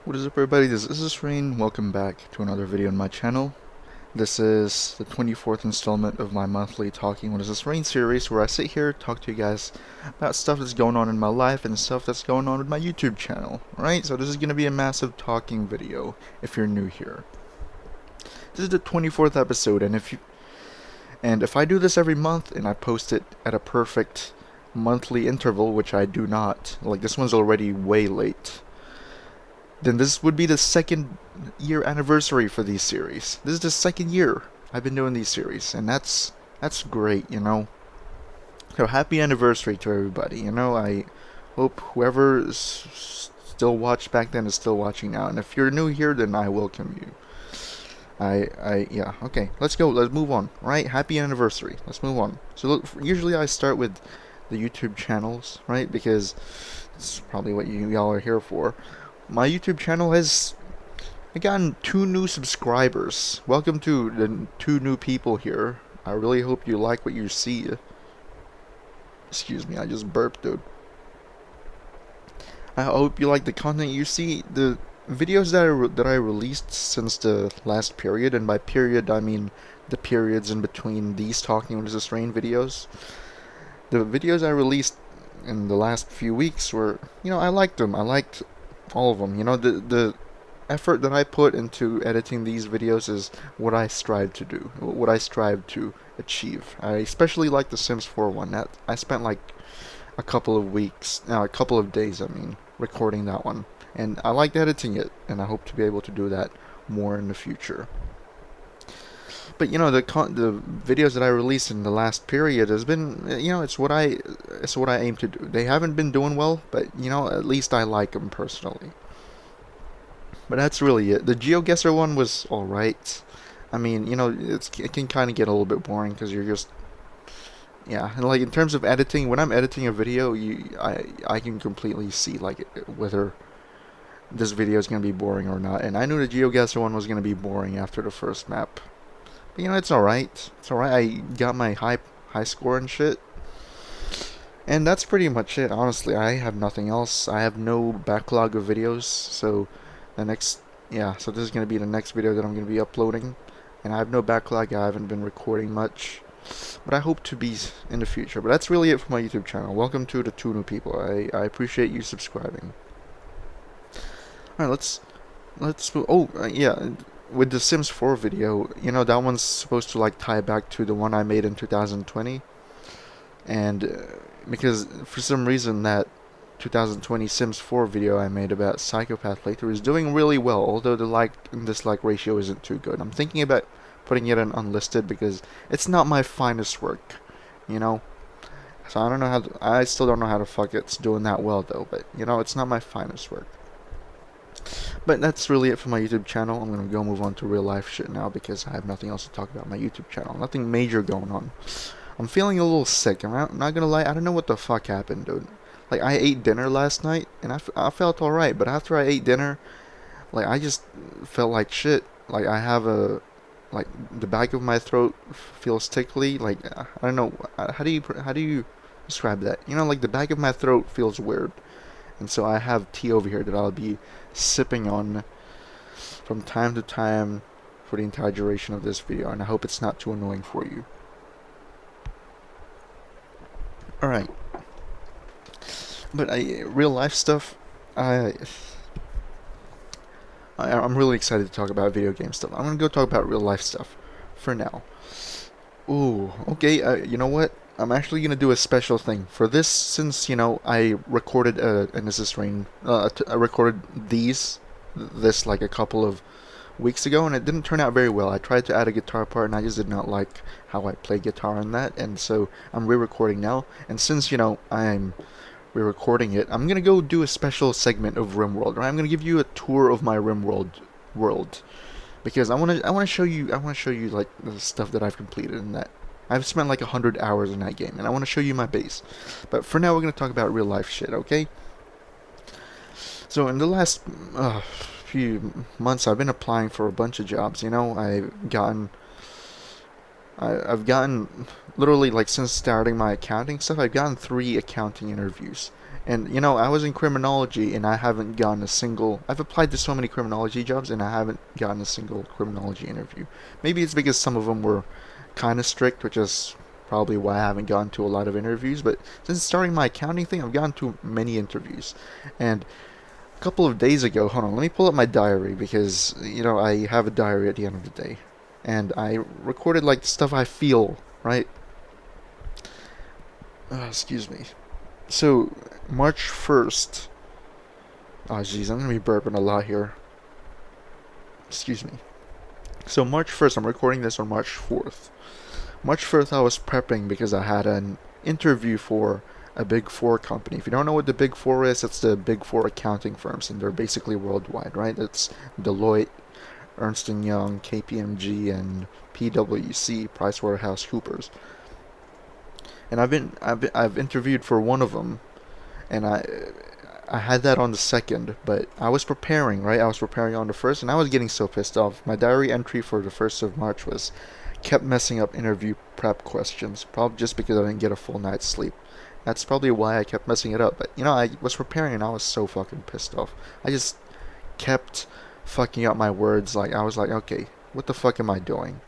What is up, everybody? This is Rain. Welcome back to another video on my channel. This is the 24th installment of my monthly Talking What Is This Rain series, where I sit here talk to you guys about stuff that's going on in my life and stuff that's going on with my YouTube channel. Right? So this is going to be a massive talking video if you're new here. This is the 24th episode, and if I do this every month and I post it at a perfect monthly interval, which I do not, like this one's already way late, then this would be the second year anniversary for these series. This is the second year I've been doing these series, and that's great, you know. So happy anniversary to everybody. You know, I hope whoever still watched back then is still watching now, and if you're new here, then I welcome you. Yeah, okay, let's go, let's move on, right? Happy anniversary, let's move on. So look, usually I start with the YouTube channels, right? Because it's probably what y'all are here for. My YouTube channel has gotten 2 new subscribers. Welcome to the 2 new people here. I really hope you like what you see. Excuse me, I just burped, dude. I hope you like the content you see. The videos that I released since the last period, and by period I mean the periods in between these Talking What Is This Rain videos. The videos I released in the last few weeks were, you know, I liked them. I liked all of them. You know, the effort that I put into editing these videos is what I strive to do, what I strive to achieve. I especially like the Sims 4 one. That I spent like a couple of weeks, a couple of days, I mean, recording that one, and I liked editing it, and I hope to be able to do that more in the future. But you know, the videos that I released in the last period has been, you know, it's what I aim to do. They haven't been doing well, but you know, at least I like them personally. But that's really it. The GeoGuessr one was alright. I mean, you know, it can kind of get a little bit boring because you're just, yeah. And like in terms of editing, when I'm editing a video, I can completely see like whether this video is gonna be boring or not. And I knew the GeoGuessr one was gonna be boring after the first map. But you know, it's alright. It's alright. I got my high score and shit. And that's pretty much it, honestly. I have nothing else. I have no backlog of videos, so the next, yeah, so this is going to be the next video that I'm going to be uploading. And I have no backlog. I haven't been recording much, but I hope to be in the future. But that's really it for my YouTube channel. Welcome to the 2 new people. I appreciate you subscribing. Alright, let's oh, yeah, with the Sims 4 video, you know, that one's supposed to like tie back to the one I made in 2020. And because for some reason that 2020 Sims 4 video I made about Psychopath playthrough is doing really well, although the like and dislike ratio isn't too good. I'm thinking about putting it in unlisted because it's not my finest work, you know. So I don't know how to, I still don't know how the fuck it's doing that well though, but you know, it's not my finest work. But that's really it for my YouTube channel. I'm gonna go move on to real life shit now because I have nothing else to talk about on my YouTube channel. Nothing major going on. I'm feeling a little sick. I'm not gonna lie. I don't know what the fuck happened, dude. Like, I ate dinner last night, and I felt alright. But after I ate dinner, like, I just felt like shit. Like, I have like, the back of my throat feels tickly. Like, I don't know. How do you describe that? You know, like, the back of my throat feels weird. And so I have tea over here that I'll be sipping on from time to time for the entire duration of this video. And I hope it's not too annoying for you. Alright. But real life stuff, I'm really excited to talk about video game stuff. I'm gonna go talk about real life stuff for now. Ooh, okay, you know what? I'm actually gonna do a special thing for this since, you know, I recorded, and this is rain, I recorded this like a couple of weeks ago, and it didn't turn out very well. I tried to add a guitar part, and I just did not like how I play guitar on that, and so I'm re-recording now. And since, you know, I'm re-recording it, I'm gonna go do a special segment of Rimworld, right? I'm gonna give you a tour of my Rimworld world because I wanna show you like the stuff that I've completed in that. I've spent like 100 hours in that game, and I want to show you my base. But for now, we're gonna talk about real life shit, okay? So in the last few months, I've been applying for a bunch of jobs. You know, I've gotten I've gotten literally like since starting my accounting stuff, I've gotten 3 accounting interviews. And I was in criminology and I haven't gotten a single. I've applied to so many criminology jobs and I haven't gotten a single criminology interview. Maybe it's because some of them were kind of strict, which is probably why I haven't gotten to a lot of interviews. But since starting my accounting thing, I've gotten to many interviews. And a couple of days ago, hold on, let me pull up my diary because I have a diary at the end of the day, and I recorded like the stuff I feel. Right? Excuse me. So March 1st. Oh jeez, I'm gonna be burping a lot here. Excuse me. So March 1st, I'm recording this on March 4th. March 1st, I was prepping because I had an interview for a Big Four company. If you don't know what the Big Four is, it's the Big Four accounting firms, and they're basically worldwide, right? It's Deloitte, Ernst& Young, KPMG, and PwC, PricewaterhouseCoopers. And I've interviewed for one of them, and I had that on the second, but I was preparing, right? I was preparing on the first, and I was getting so pissed off. My diary entry for the 1st of March was kept messing up interview prep questions, probably just because I didn't get a full night's sleep. That's probably why I kept messing it up. But I was preparing and I was so fucking pissed off. I just kept fucking up my words. Like I was like, okay, what the fuck am I doing?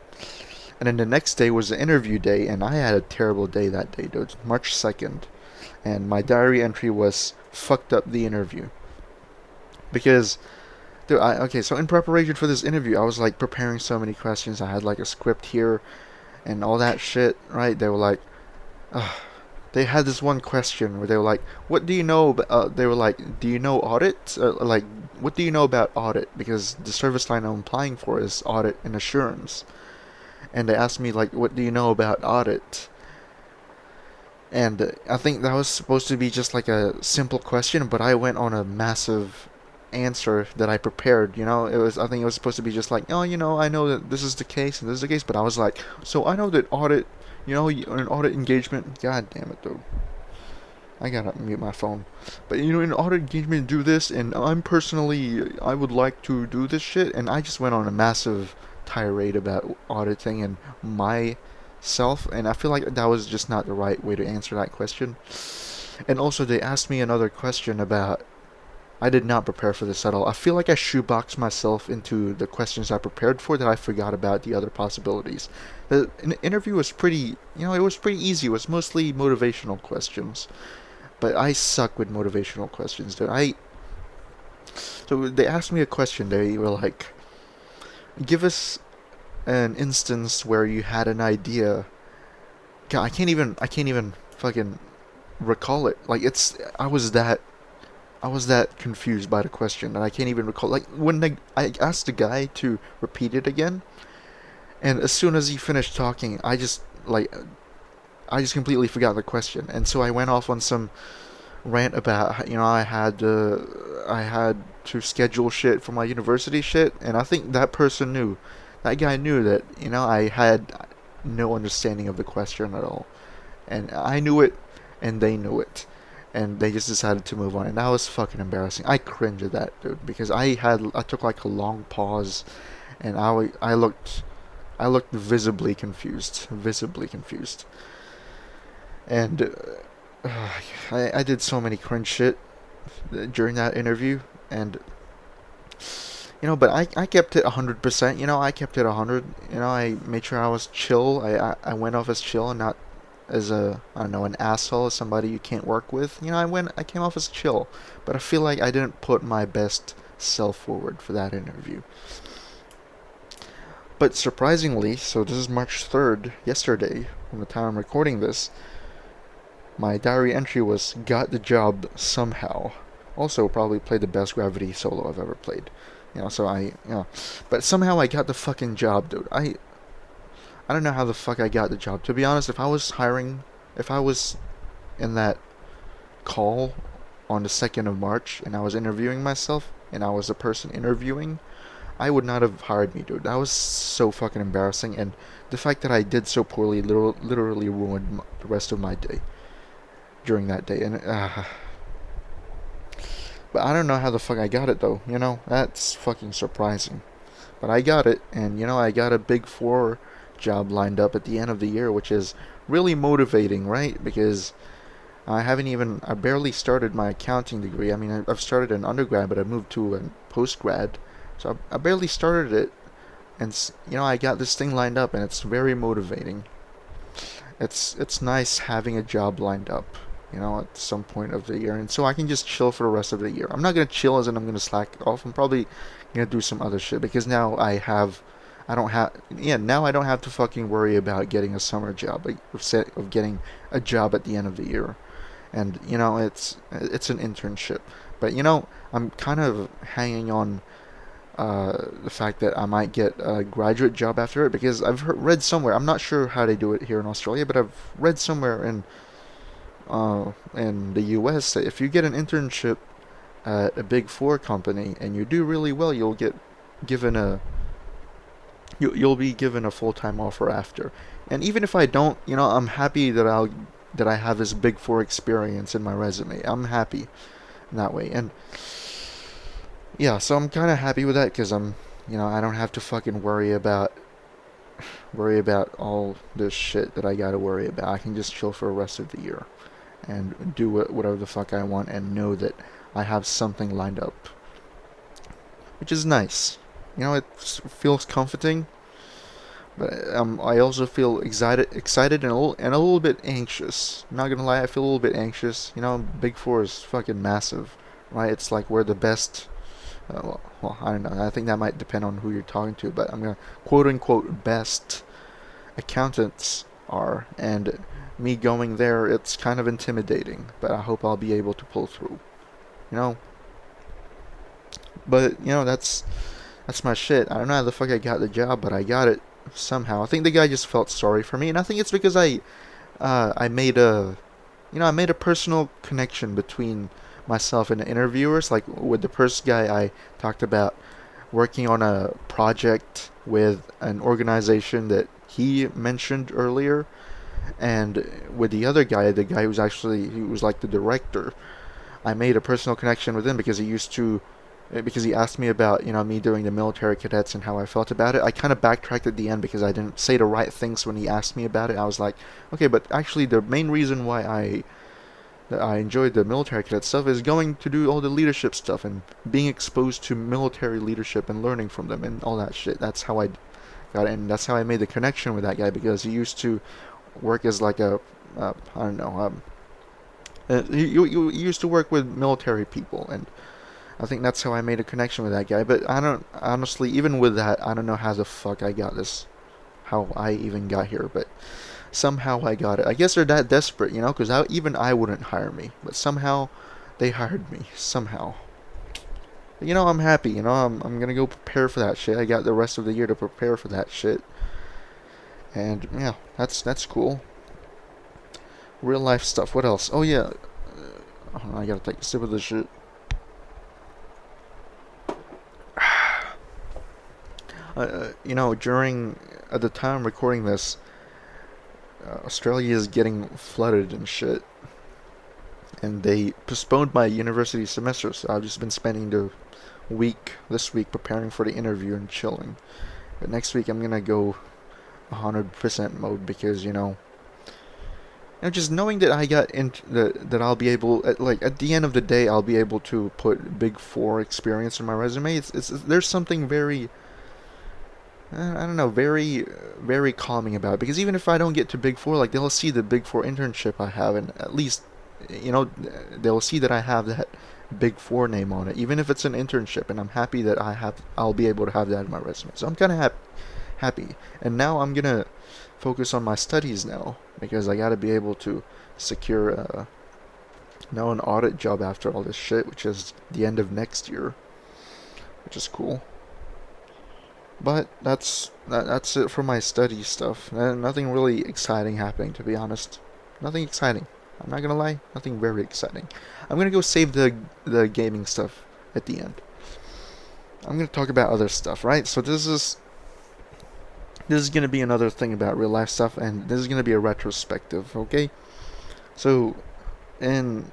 And then the next day was the interview day, and I had a terrible day that day, dude. March 2nd, and my diary entry was fucked up the interview because dude, okay, so in preparation for this interview, I was like preparing so many questions. I had like a script here and all that shit, right? They were like, they had this one question where they were like, "What do you know?" They were like, "Do you know audit? Like, what do you know about audit?" Because the service line I'm applying for is audit and assurance. And they asked me like, "What do you know about audit?" And I think that was supposed to be just like a simple question, but I went on a massive answer that I prepared. I think it was supposed to be just like, oh, I know that this is the case and this is the case, but I was like, so I know that audit, an audit engagement. God damn it, dude. I gotta mute my phone. But in audit engagement, do this, and I would like to do this shit, and I just went on a massive tirade about auditing and myself, and I feel like that was just not the right way to answer that question. And also, they asked me another question about. I did not prepare for this at all. I feel like I shoeboxed myself into the questions I prepared for that I forgot about the other possibilities. The interview was pretty, it was pretty easy. It was mostly motivational questions. But I suck with motivational questions, dude. So they asked me a question. They were like, give us an instance where you had an idea. God, I can't even fucking recall it. Like I was that confused by the question, and I can't even recall. Like when I asked the guy to repeat it again, and as soon as he finished talking, I just completely forgot the question, and so I went off on some rant about I had to schedule shit for my university shit, and I think that person knew, that guy knew that I had no understanding of the question at all, and I knew it, and they knew it, and they just decided to move on, and that was fucking embarrassing. I cringe at that, dude, because I took like a long pause, and I looked visibly confused, and I did so many cringe shit during that interview, and but I kept it 100%. I kept it 100. I made sure I was chill. I went off as chill and not as I don't know, an asshole, as somebody you can't work with. I came off as chill, but I feel like I didn't put my best self forward for that interview. But surprisingly, so this is March 3rd, yesterday, from the time I'm recording this, my diary entry was got the job somehow. Also, probably played the best Gravity solo I've ever played. So but somehow I got the fucking job, dude. I don't know how the fuck I got the job. To be honest, if I was in that call on the 2nd of March and I was interviewing myself and I was the person interviewing, I would not have hired me, dude. That was so fucking embarrassing, and the fact that I did so poorly literally ruined the rest of my day during that day. And but I don't know how the fuck I got it though. That's fucking surprising. But I got it, and I got a Big Four job lined up at the end of the year, which is really motivating, right? Because I barely started my accounting degree. I mean, I've started an undergrad, but I moved to a postgrad. So I barely started it, and I got this thing lined up, and it's very motivating. It's nice having a job lined up, at some point of the year, and so I can just chill for the rest of the year. I'm not gonna chill as in I'm gonna slack off. I'm probably gonna do some other shit because now I don't have, yeah, now I don't have to fucking worry about getting a summer job, of getting a job at the end of the year, and it's an internship, but I'm kind of hanging on the fact that I might get a graduate job after it because read somewhere. I'm not sure how they do it here in Australia, but I've read somewhere in the U.S. that if you get an internship at a Big Four company and you do really well, given a you'll be given a full time offer after. And even if I don't, I'm happy that I have this Big Four experience in my resume. I'm happy in that way, and yeah, so I'm kind of happy with that because I don't have to fucking worry about all this shit that I gotta worry about. I can just chill for the rest of the year and do whatever the fuck I want and know that I have something lined up, which is nice. It feels comforting, but I also feel excited and a little bit anxious. I'm not gonna lie, I feel a little bit anxious. Big Four is fucking massive, right? It's like we're the best. I don't know. I think that might depend on who you're talking to, but I'm gonna quote unquote best accountants are, and me going there, it's kind of intimidating. But I hope I'll be able to pull through. You know. But that's my shit. I don't know how the fuck I got the job, but I got it somehow. I think the guy just felt sorry for me, and I think it's because I made a personal connection between myself and the interviewers. Like with the first guy, I talked about working on a project with an organization that he mentioned earlier, and with the other guy, the guy he was like the director, I made a personal connection with him because he asked me about me doing the military cadets and how I felt about it. I kind of backtracked at the end because I didn't say the right things when he asked me about it. I was like, okay, but actually the main reason why I enjoyed the military cadet stuff is going to do all the leadership stuff and being exposed to military leadership and learning from them and all that shit. That's how I got it, and that's how I made the connection with that guy because he used to work as like I don't know, you used to work with military people, and I think that's how I made a connection with that guy. But I don't honestly, even with that, I don't know how the fuck I got this, how I even got here, but somehow I got it. I guess they're that desperate, because even I wouldn't hire me, but somehow they hired me somehow. But, I'm happy. I'm gonna go prepare for that shit. I got the rest of the year to prepare for that shit, and yeah, that's cool. Real life stuff. What else? Oh yeah, I gotta take a sip of this shit. During at the time recording this, Australia is getting flooded and shit, and they postponed my university semester. So I've just been spending this week preparing for the interview and chilling. But next week I'm gonna go 100% mode because just knowing that I got into that I'll be able at the end of the day I'll be able to put Big Four experience in my resume. It's there's something very I don't know, very, very calming about it. Because even if I don't get to Big Four, like they'll see the Big Four internship I have, and at least, you know, they'll see that I have that Big Four name on it, even if it's an internship. And I'm happy that I'll be able to have that in my resume. So I'm kind of happy. And now I'm gonna focus on my studies now because I gotta be able to secure an audit job after all this shit, which is the end of next year, which is cool. But that's it for my study stuff. Nothing really exciting happening, to be honest. Nothing exciting. I'm not gonna lie. Nothing very exciting. I'm gonna go save the gaming stuff at the end. I'm gonna talk about other stuff, right? So this is gonna be another thing about real life stuff, and this is gonna be a retrospective, okay? So in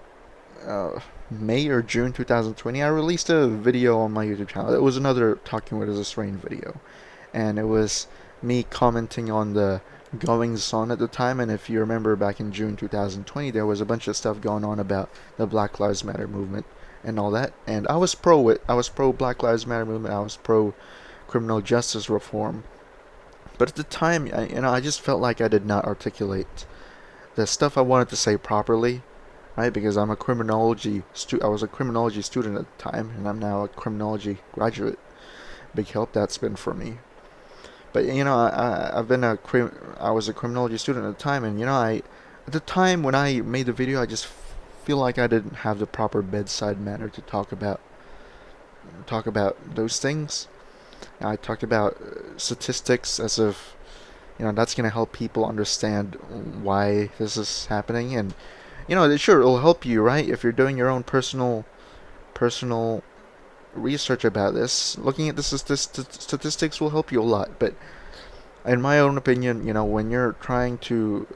May or June 2020, I released a video on my YouTube channel. It was another Talking with a Strain video, and it was me commenting on the goings on at the time. And if you remember, back in June 2020, there was a bunch of stuff going on about the Black Lives Matter movement and all that. And I was pro it. I was pro Black Lives Matter movement. I was pro criminal justice reform. But at the time, I just felt like I did not articulate the stuff I wanted to say properly, right? Because I was a criminology student at the time, and I'm now a criminology graduate. Big help that's been for me. But I was a criminology student at the time, and at the time when I made the video, I just feel like I didn't have the proper bedside manner to talk about those things. I talked about statistics as if that's going to help people understand why this is happening, and sure, it'll help you, right? If you're doing your own personal research about this, looking at the statistics will help you a lot. But in my own opinion, when you're trying to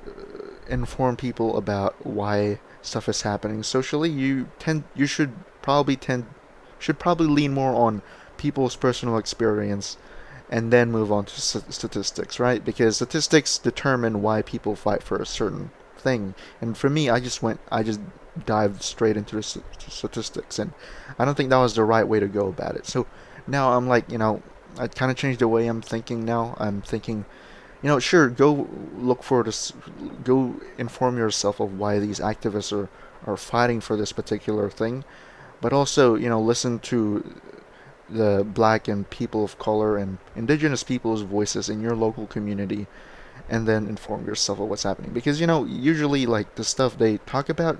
inform people about why stuff is happening socially, you should probably lean more on people's personal experience and then move on to statistics, right? Because statistics determine why people fight for a certain thing. And for me, I just dived straight into the statistics, and I don't think that was the right way to go about it. So now I'm like, I kind of changed the way I'm thinking now. I'm thinking, sure, go look for this, go inform yourself of why these activists are fighting for this particular thing, but also, listen to the black and people of color and indigenous people's voices in your local community, and then inform yourself of what's happening. Because usually, like, the stuff they talk about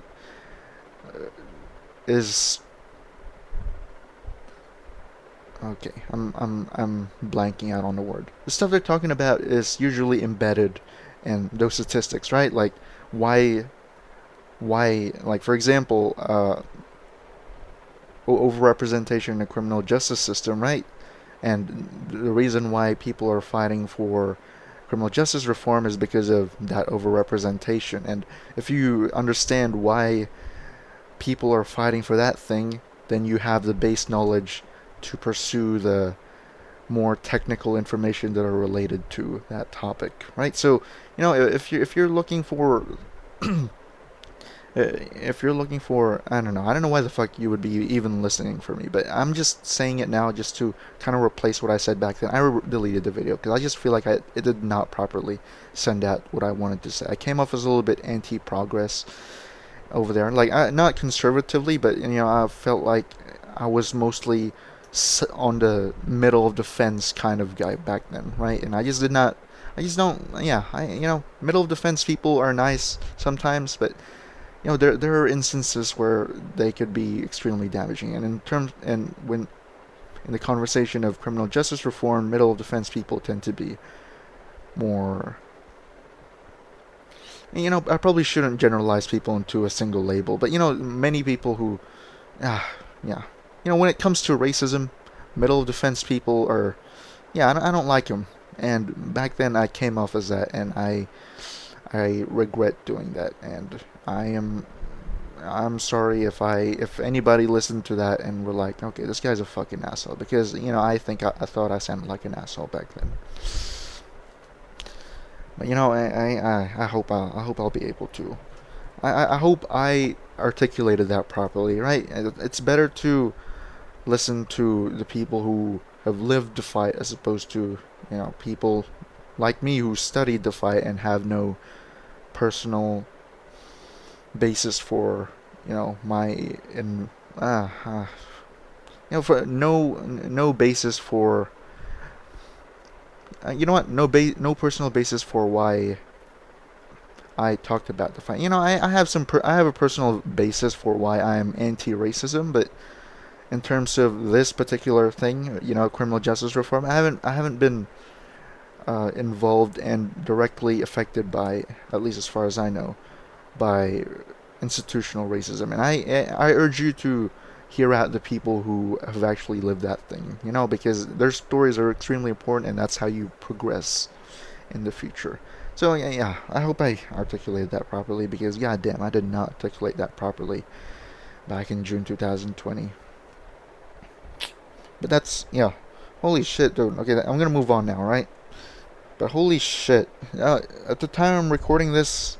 is okay. I'm blanking out on the word. The stuff they're talking about is usually embedded in those statistics, right? Like, like, for example, overrepresentation in the criminal justice system, right? And the reason why people are fighting for criminal justice reform is because of that overrepresentation. And if you understand why people are fighting for that thing, then you have the base knowledge to pursue the more technical information that are related to that topic, right? So, if you're looking for if you're looking for, I don't know why the fuck you would be even listening for me, but I'm just saying it now just to kind of replace what I said back then. Deleted the video because I just feel like it did not properly send out what I wanted to say. I came off as a little bit anti-progress over there, like, not conservatively, but I felt like I was mostly on the middle of the fence kind of guy back then, right? And I just did not. I just don't. Yeah, middle of the fence people are nice sometimes, but there are instances where they could be extremely damaging. And when in the conversation of criminal justice reform, middle of the fence people tend to be more. I probably shouldn't generalize people into a single label, but many people who, yeah, when it comes to racism, middle of the fence people are, yeah, I don't like them. And back then I came off as that, and I regret doing that, and I'm sorry if anybody listened to that and were like, okay, this guy's a fucking asshole, because I thought I sounded like an asshole back then. But I hope I'll be able to. I hope I articulated that properly, right? It's better to listen to the people who have lived the fight as opposed to people like me who studied the fight and have no personal basis for my in for no basis for no personal basis for why I talked about the fight. I have a personal basis for why I am anti-racism, but in terms of this particular thing, criminal justice reform, I haven't been involved and directly affected by, at least as far as I know, by institutional racism. And I urge you to hear out the people who have actually lived that thing, because their stories are extremely important, and that's how you progress in the future. So yeah, I hope I articulated that properly, because goddamn, I did not articulate that properly back in June 2020. But that's, holy shit, dude. Okay, I'm gonna move on now, right? But holy shit. At the time I'm recording this,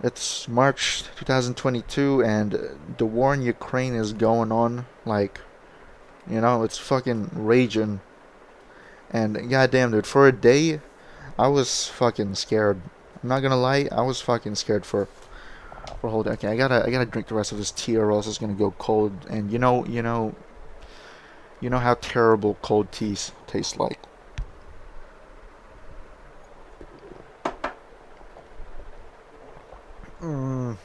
it's March 2022, and the war in Ukraine is going on. Like, it's fucking raging. And goddamn, dude, for a day, I was fucking scared. I'm not gonna lie, I was fucking scared for a whole day. Okay, I gotta drink the rest of this tea, or else it's gonna go cold. And you know how terrible cold teas taste like. Mm,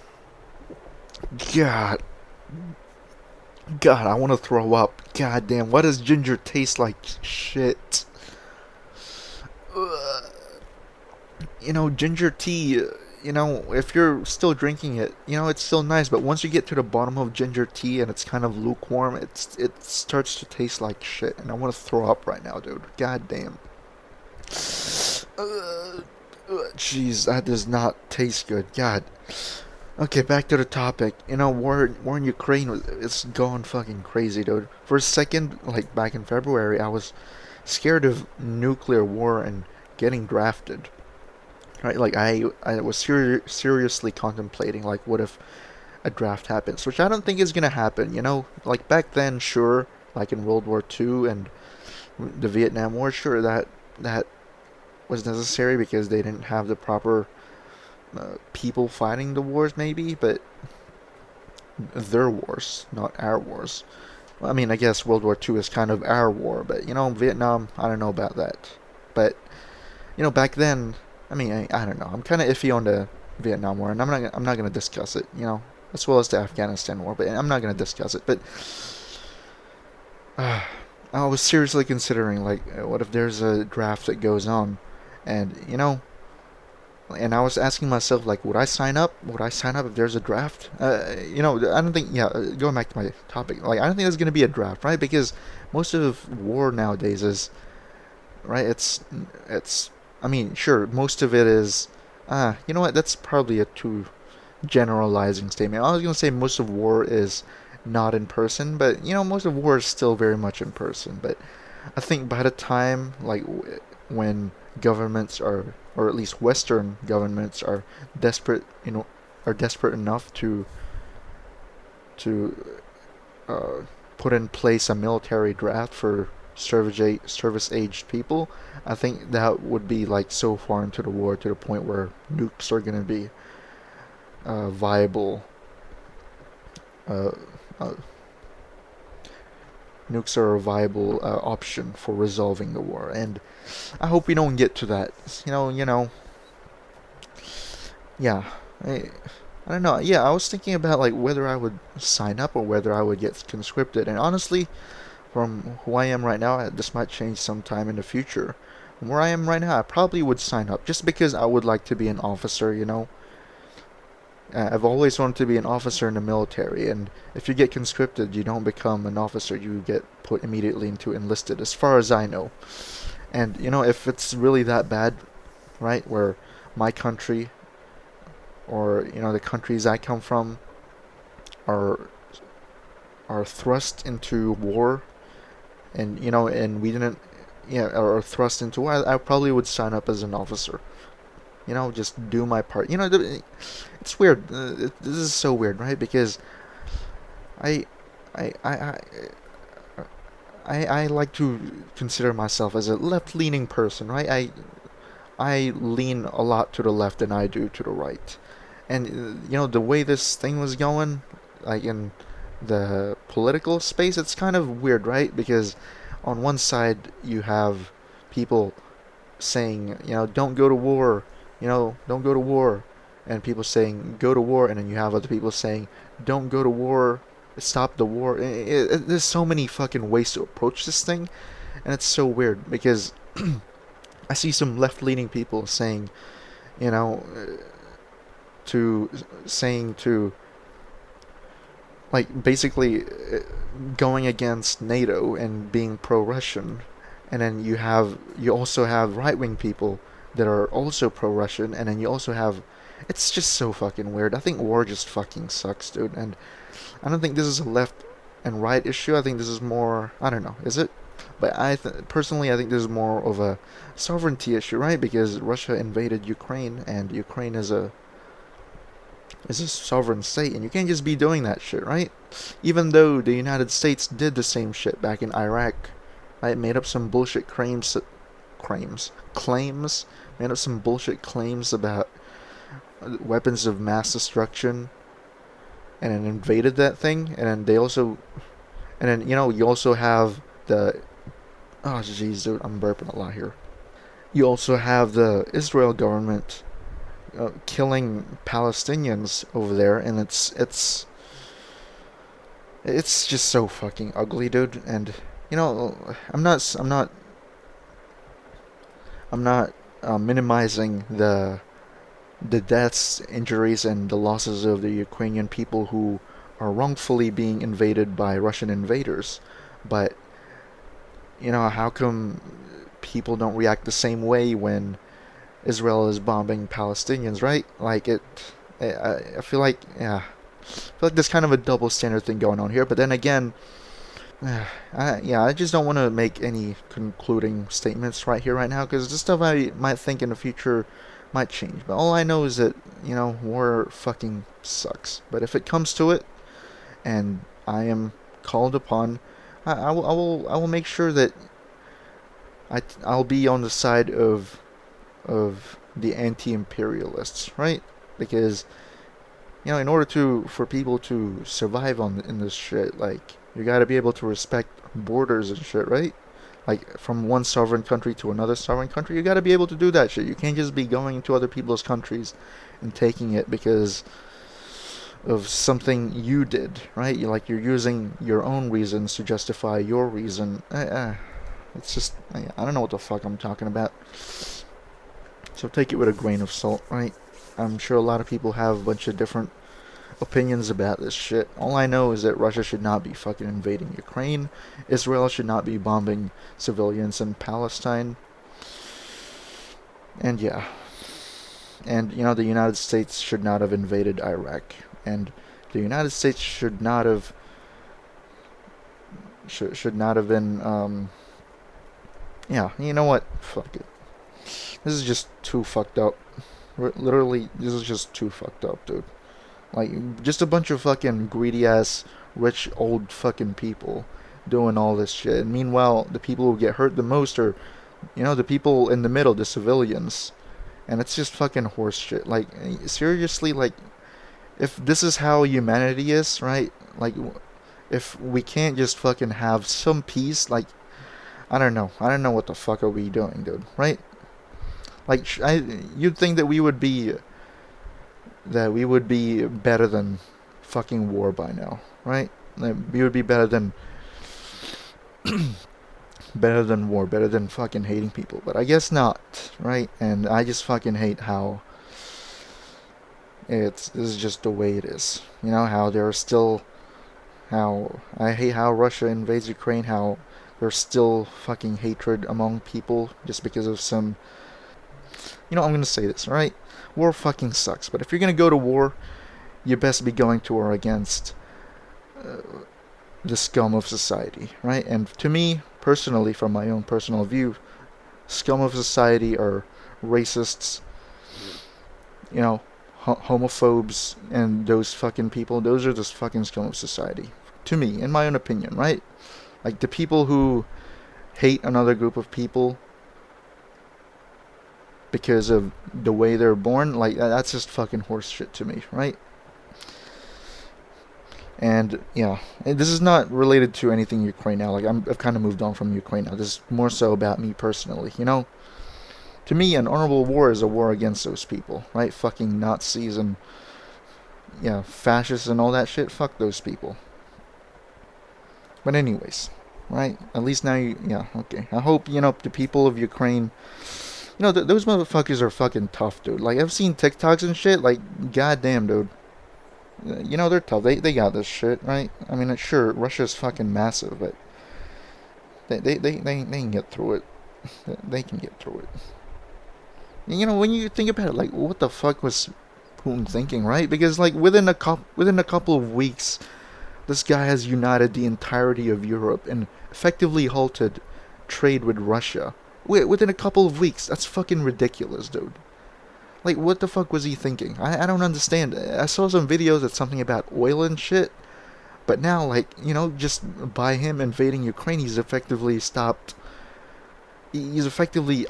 God, God, I want to throw up. God damn, what does ginger taste like? Shit. Ugh. Ginger tea, if you're still drinking it, it's still nice, but once you get to the bottom of ginger tea and it's kind of lukewarm, it starts to taste like shit, and I want to throw up right now, dude. God damn. Jeez, that does not taste good. God. Okay, back to the topic. War in Ukraine, it's going fucking crazy, dude. For a second, like back in February, I was scared of nuclear war and getting drafted. Right, like I was seriously contemplating, like, what if a draft happens, which I don't think is gonna happen. Like back then, sure, like in World War II and the Vietnam War, sure, that was necessary because they didn't have the proper people fighting the wars, maybe, but their wars, not our wars. Well, I mean, I guess World War II is kind of our war, but Vietnam, I don't know about that. But back then, I mean, I don't know. I'm kind of iffy on the Vietnam War, and I'm not gonna discuss it. As well as the Afghanistan War, but I'm not gonna discuss it. But I was seriously considering, like, what if there's a draft that goes on, and and I was asking myself, like, would I sign up? Would I sign up if there's a draft? I don't think. Yeah, going back to my topic, like, I don't think there's gonna be a draft, right? Because most of war nowadays is right. It's. I mean, sure, most of it is. You know what? That's probably a too generalizing statement. I was gonna say most of war is not in person, but most of war is still very much in person. But I think by the time, like, when governments or at least Western governments are desperate, are desperate enough to uh, put in place a military draft for service aged people. I think that would be like so far into the war to the point where nukes are going to be viable. Uh, uh, Nukes are a viable option for resolving the war, and I hope we don't get to that. Yeah. I, I don't know. Yeah, I was thinking about, like, whether I would sign up or whether I would get conscripted. And honestly, from who I am right now, this might change sometime in the future. From where I am right now, I probably would sign up just because I would like to be an officer. I've always wanted to be an officer in the military, and if you get conscripted, you don't become an officer, you get put immediately into enlisted, as far as I know. And, if it's really that bad, right, where my country, or, the countries I come from, are thrust into war, and, and we didn't, yeah, or thrust into war, I probably would sign up as an officer. Just do my part. It's weird. This is so weird, right? Because I, I, I, I, I like to consider myself as a left-leaning person, right? I lean a lot to the left than I do to the right. And the way this thing was going, like in the political space, it's kind of weird, right? Because on one side you have people saying, don't go to war, don't go to war, and people saying go to war, and then you have other people saying don't go to war, stop the war. There's so many fucking ways to approach this thing, and it's so weird because I see some left-leaning people saying, you know, to saying to like basically going against NATO and being pro-Russian, and then you also have right-wing people that are also pro-Russian, and then you also have it's just so fucking weird. I think war just fucking sucks, dude, and I don't think this is a left and right issue. I think this is more, I don't know, is it? But personally, I think this is more of a sovereignty issue, right? Because Russia invaded Ukraine, and Ukraine is a sovereign state, and you can't just be doing that shit, right? Even though the United States did the same shit back in Iraq, right? Made up some bullshit claims, made up some bullshit claims about weapons of mass destruction, and then invaded that thing, and then you also have the oh jeez, dude, I'm burping a lot here. You also have the Israel government killing Palestinians over there, and it's just so fucking ugly, dude. And I'm not minimizing the deaths, injuries, and the losses of the Ukrainian people who are wrongfully being invaded by Russian invaders. But how come people don't react the same way when Israel is bombing Palestinians, right? Like I feel like, yeah, I feel like there's kind of a double standard thing going on here. But then again, I just don't want to make any concluding statements right here, right now, because the stuff I might think in the future might change. But all I know is that war fucking sucks. But if it comes to it, and I am called upon, I will make sure that I'll be on the side of the anti-imperialists, right? Because in order for people to survive in this shit, like you got to be able to respect borders and shit, right? Like from one sovereign country to another sovereign country, you got to be able to do that shit. You can't just be going to other people's countries and taking it because of something you did, right? You're using your own reasons to justify your reason. It's just I don't know what the fuck I'm talking about. So take it with a grain of salt, right? I'm sure a lot of people have a bunch of different opinions about this shit. All I know is that Russia should not be fucking invading Ukraine. Israel should not be bombing civilians in Palestine. And yeah. And the United States should not have invaded Iraq. And the United States should not have been yeah, you know what? Fuck it. This is just too fucked up. Literally, this is just too fucked up, dude. Like, just a bunch of fucking greedy ass, rich old fucking people doing all this shit. And meanwhile, the people who get hurt the most are, the people in the middle, the civilians. And it's just fucking horse shit. Like, seriously, like, if this is how humanity is, right? Like, if we can't just fucking have some peace, like, I don't know. I don't know what the fuck are we doing, dude, right? Like, you'd think that we would be better than fucking war by now, right? Like, we would be better than war, better than fucking hating people. But I guess not, right? And I just fucking hate how this is just the way it is. How there are still how I hate how Russia invades Ukraine, how there's still fucking hatred among people just because of some. I'm gonna say this, right? War fucking sucks, but if you're gonna go to war, you best be going to war against uh, the scum of society, right? And to me, personally, from my own personal view, scum of society are racists, homophobes, and those fucking people. Those are just fucking scum of society. To me, in my own opinion, right? Like the people who hate another group of people because of the way they're born, like that's just fucking horse shit to me, right? And yeah, this is not related to anything Ukraine now. Like I've kind of moved on from Ukraine now. This is more so about me personally. To me, an honorable war is a war against those people, right? Fucking Nazis and yeah, fascists and all that shit. Fuck those people. But anyways, right? At least now yeah, okay. I hope the people of Ukraine. Those motherfuckers are fucking tough, dude. Like I've seen TikToks and shit. Like goddamn, dude. They're tough. They got this shit, right? I mean, sure, Russia's fucking massive, but they can get through it. They can get through it. When you think about it, like, what the fuck was Putin thinking, right? Because like within a couple of weeks, this guy has united the entirety of Europe and effectively halted trade with Russia within a couple of weeks. That's fucking ridiculous, dude. Like, what the fuck was he thinking? I don't understand. I saw some videos that's something about oil and shit, but now, like, just by him invading Ukraine, he's effectively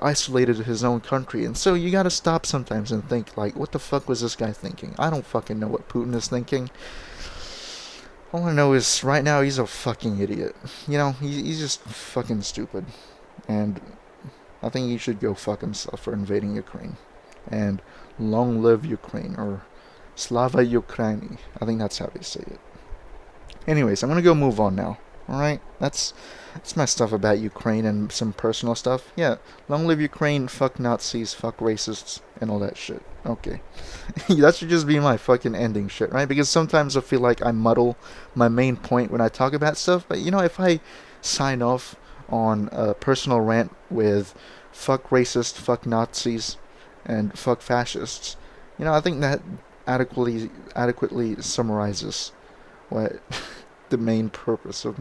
isolated his own country. And so you gotta stop sometimes and think, like, what the fuck was this guy thinking? I don't fucking know what Putin is thinking. All I know is right now he's a fucking idiot. He's just fucking stupid. And I think he should go fuck himself for invading Ukraine. And long live Ukraine, or Slava Ukraini. I think that's how they say it. Anyways, I'm gonna go move on now. Alright? That's my stuff about Ukraine and some personal stuff. Yeah, long live Ukraine, fuck Nazis, fuck racists, and all that shit. Okay. That should just be my fucking ending shit, right? Because sometimes I feel like I muddle my main point when I talk about stuff, but if I sign off on a personal rant with fuck racists, fuck Nazis, and fuck fascists, I think that adequately summarizes what the main purpose of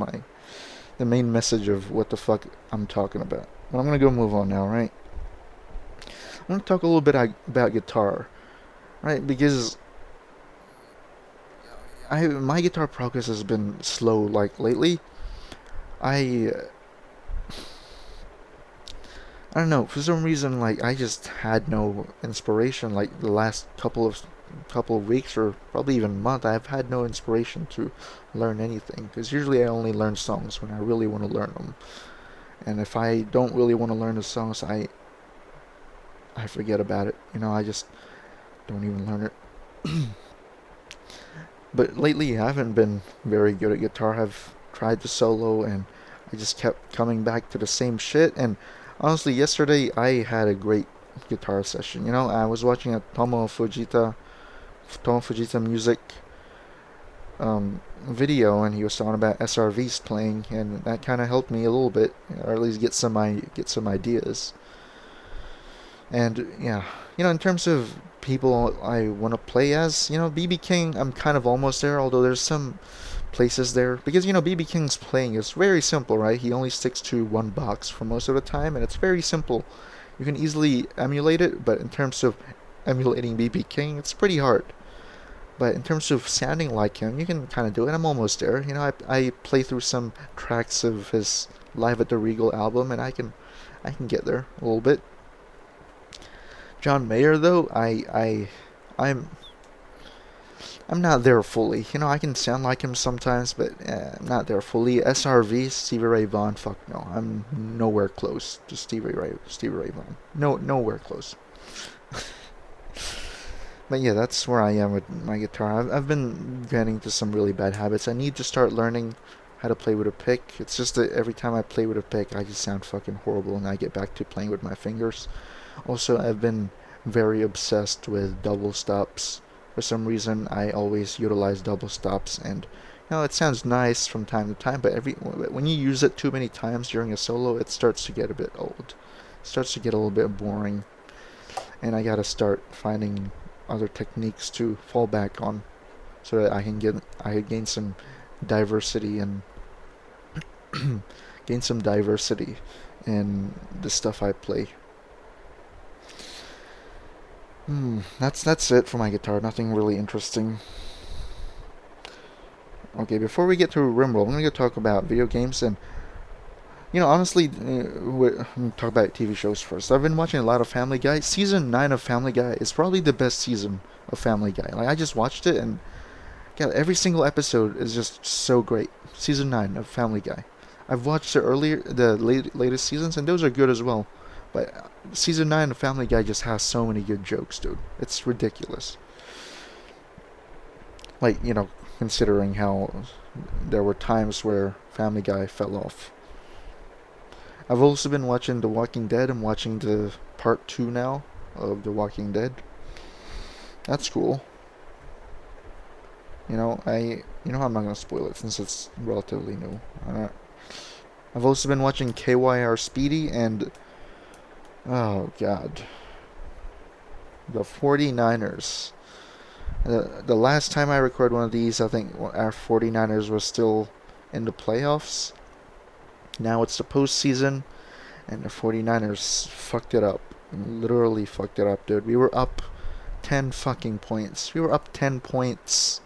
the main message of what the fuck I'm talking about. But I'm gonna go move on now, right? I'm gonna talk a little bit about guitar, right? Because my guitar progress has been slow, like lately. I I don't know, for some reason, like, I just had no inspiration, like, the last couple of weeks, or probably even month. I've had no inspiration to learn anything, because usually I only learn songs when I really want to learn them. And if I don't really want to learn the songs, I forget about it. I just don't even learn it. But lately, I haven't been very good at guitar. I've tried to solo, and I just kept coming back to the same shit. And honestly, yesterday I had a great guitar session. I was watching a Tomo Fujita music video, and he was talking about SRVs playing, and that kind of helped me a little bit, or at least get some ideas. And yeah, in terms of people I want to play as, BB King, I'm kind of almost there, although there's some places there, because BB King's playing is very simple, right? He only sticks to one box for most of the time, and it's very simple. You can easily emulate it, but in terms of emulating BB King, it's pretty hard. But in terms of sounding like him, you can kind of do it. I'm almost there. I play through some tracks of his Live at the Regal album, and I can get there a little bit. John Mayer, though, I'm not there fully. I can sound like him sometimes, but I'm not there fully. SRV, Stevie Ray Vaughan, fuck no. I'm nowhere close to Stevie Ray Vaughan. No, nowhere close. But yeah, that's where I am with my guitar. I've been getting into some really bad habits. I need to start learning how to play with a pick. It's just that every time I play with a pick, I just sound fucking horrible, and I get back to playing with my fingers. Also, I've been very obsessed with double stops. For some reason, I always utilize double stops, and it sounds nice from time to time, but when you use it too many times during a solo, it starts to get a bit old. It starts to get a little bit boring, and I gotta start finding other techniques to fall back on, so that I can gain some diversity and gain some diversity in the stuff I play. That's it for my guitar. Nothing really interesting. Okay, before we get to Rimworld, I'm gonna go talk about video games. And honestly, talk about TV shows first. I've been watching a lot of Family Guy. Season 9 of Family Guy is probably the best season of Family Guy. Like, I just watched it, and God, every single episode is just so great. Season 9 of Family Guy. I've watched the latest seasons, and those are good as well. But season 9 of Family Guy just has so many good jokes, dude. It's ridiculous. Like, considering how there were times where Family Guy fell off. I've also been watching The Walking Dead. I'm watching the part 2 now of The Walking Dead. That's cool. I'm not gonna spoil it since it's relatively new. I've also been watching KYR Speedy and oh god, the 49ers. The last time I recorded one of these, I think our 49ers were still in the playoffs. Now it's the postseason, and the 49ers fucked it up. Literally fucked it up, dude. We were up 10 fucking points. We were up 10 points.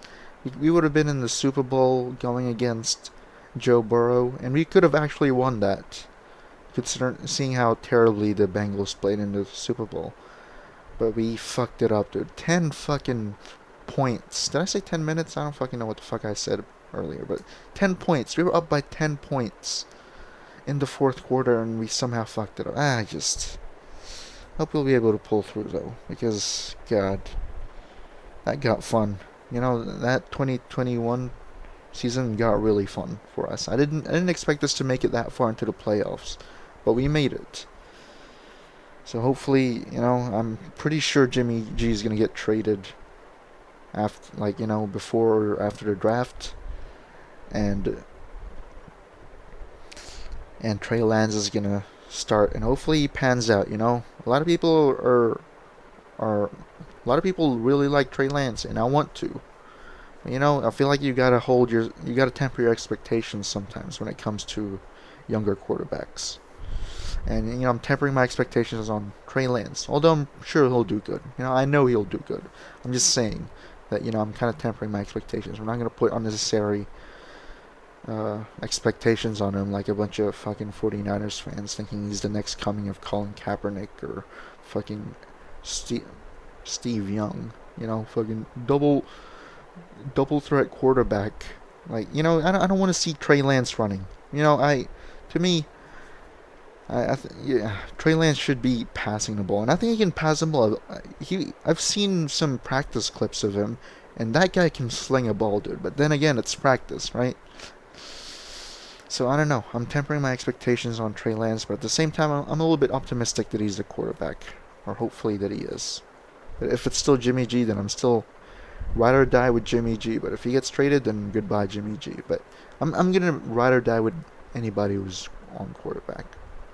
We would have been in the Super Bowl going against Joe Burrow, and we could have actually won that, considering seeing how terribly the Bengals played in the Super Bowl. But we fucked it up, dude. 10 fucking points. Did I say 10 minutes? I don't fucking know what the fuck I said earlier, but 10 points. We were up by 10 points in the fourth quarter, and we somehow fucked it up. I just hope we'll be able to pull through, though, because, God, that got fun. You know, that 2021 season got really fun for us. I didn't expect us to make it that far into the playoffs, but we made it. So hopefully, I'm pretty sure Jimmy G is gonna get traded after, like, before or after the draft, and Trey Lance is gonna start, and hopefully he pans out. A lot of people are a lot of people really like Trey Lance, and I want to. I feel like you gotta temper your expectations sometimes when it comes to younger quarterbacks. And I'm tempering my expectations on Trey Lance, although I'm sure he'll do good. I know he'll do good. I'm just saying that I'm kind of tempering my expectations. We're not gonna put unnecessary expectations on him like a bunch of fucking 49ers fans thinking he's the next coming of Colin Kaepernick or fucking Steve Young. Fucking double threat quarterback. Like, I don't want to see Trey Lance running. To me, yeah, Trey Lance should be passing the ball, and I think he can pass the ball. I've seen some practice clips of him, and that guy can sling a ball, dude. But then again, it's practice, right? So I don't know. I'm tempering my expectations on Trey Lance, but at the same time, I'm a little bit optimistic that he's the quarterback, or hopefully that he is. But if it's still Jimmy G, then I'm still ride or die with Jimmy G. But if he gets traded, then goodbye Jimmy G. But I'm gonna ride or die with anybody who's on quarterback,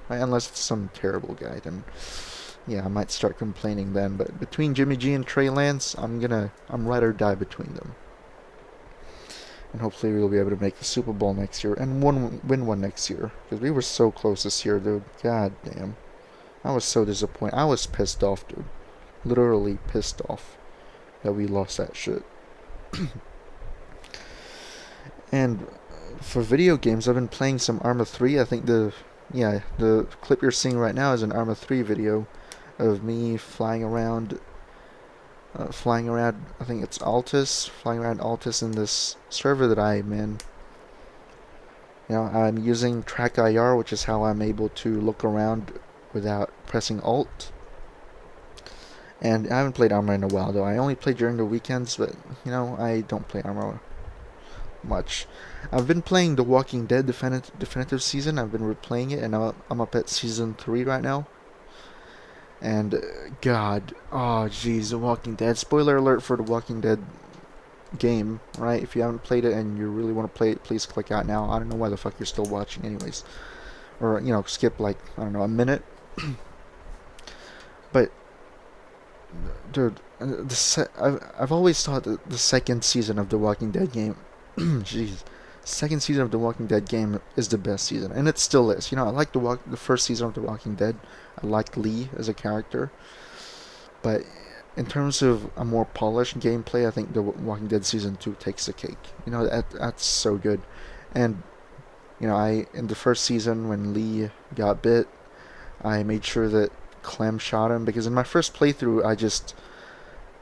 right? Unless it's some terrible guy, then yeah, I might start complaining then. But between Jimmy G and Trey Lance, I'm ride or die between them. And hopefully we'll be able to make the Super Bowl next year and win one next year, because we were so close this year, dude. God damn, I was so disappointed. I was pissed off, dude. Literally pissed off that we lost that shit. And for video games, I've been playing some Arma 3. I think the clip you're seeing right now is an Arma 3 video of me flying around. I think it's Altus, flying around Altus in this server that I'm in. I'm using Track IR, which is how I'm able to look around without pressing Alt. And I haven't played Arma in a while, though. I only play during the weekends, but, I don't play Arma much. I've been playing The Walking Dead Definitive Season. I've been replaying it, and I'm up at Season 3 right now. And, God, oh, jeez, The Walking Dead. Spoiler alert for The Walking Dead game, right? If you haven't played it and you really want to play it, please click out now. I don't know why the fuck you're still watching anyways. Or, skip, like, I don't know, a minute. But, dude, I've always thought that the second season of The Walking Dead game, jeez, second season of The Walking Dead game is the best season, and it still is. I like the first season of The Walking Dead. I liked Lee as a character, but in terms of a more polished gameplay, I think The Walking Dead season 2 takes the cake. That's so good. And in the first season when Lee got bit, I made sure that Clem shot him, because in my first playthrough I just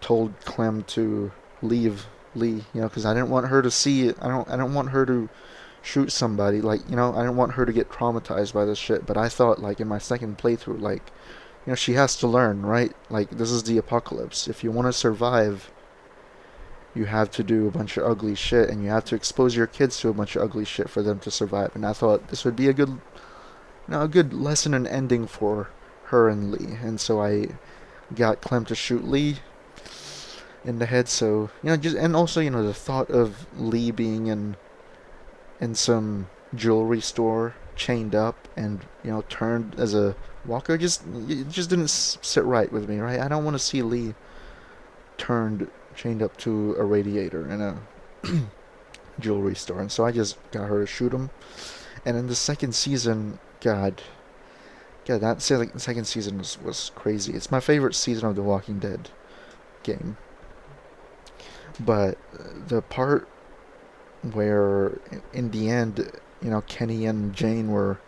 told Clem to leave Lee, because I didn't want her to see it. I don't want her to shoot somebody, like, I didn't want her to get traumatized by this shit. But I thought, like, in my second playthrough, like, she has to learn, right? Like, this is the apocalypse. If you want to survive, you have to do a bunch of ugly shit, and you have to expose your kids to a bunch of ugly shit for them to survive. And I thought this would be a good lesson and ending for her and Lee. And so I got Clem to shoot Lee in the head. So and also the thought of Lee being in some jewelry store chained up and turned as a walker, it just didn't sit right with me, right? I don't want to see Lee chained up to a radiator in a jewelry store. And so I just got her to shoot him. And in the second season, God, Yeah, that second season was crazy. It's my favorite season of The Walking Dead game. But the part where, in the end, Kenny and Jane were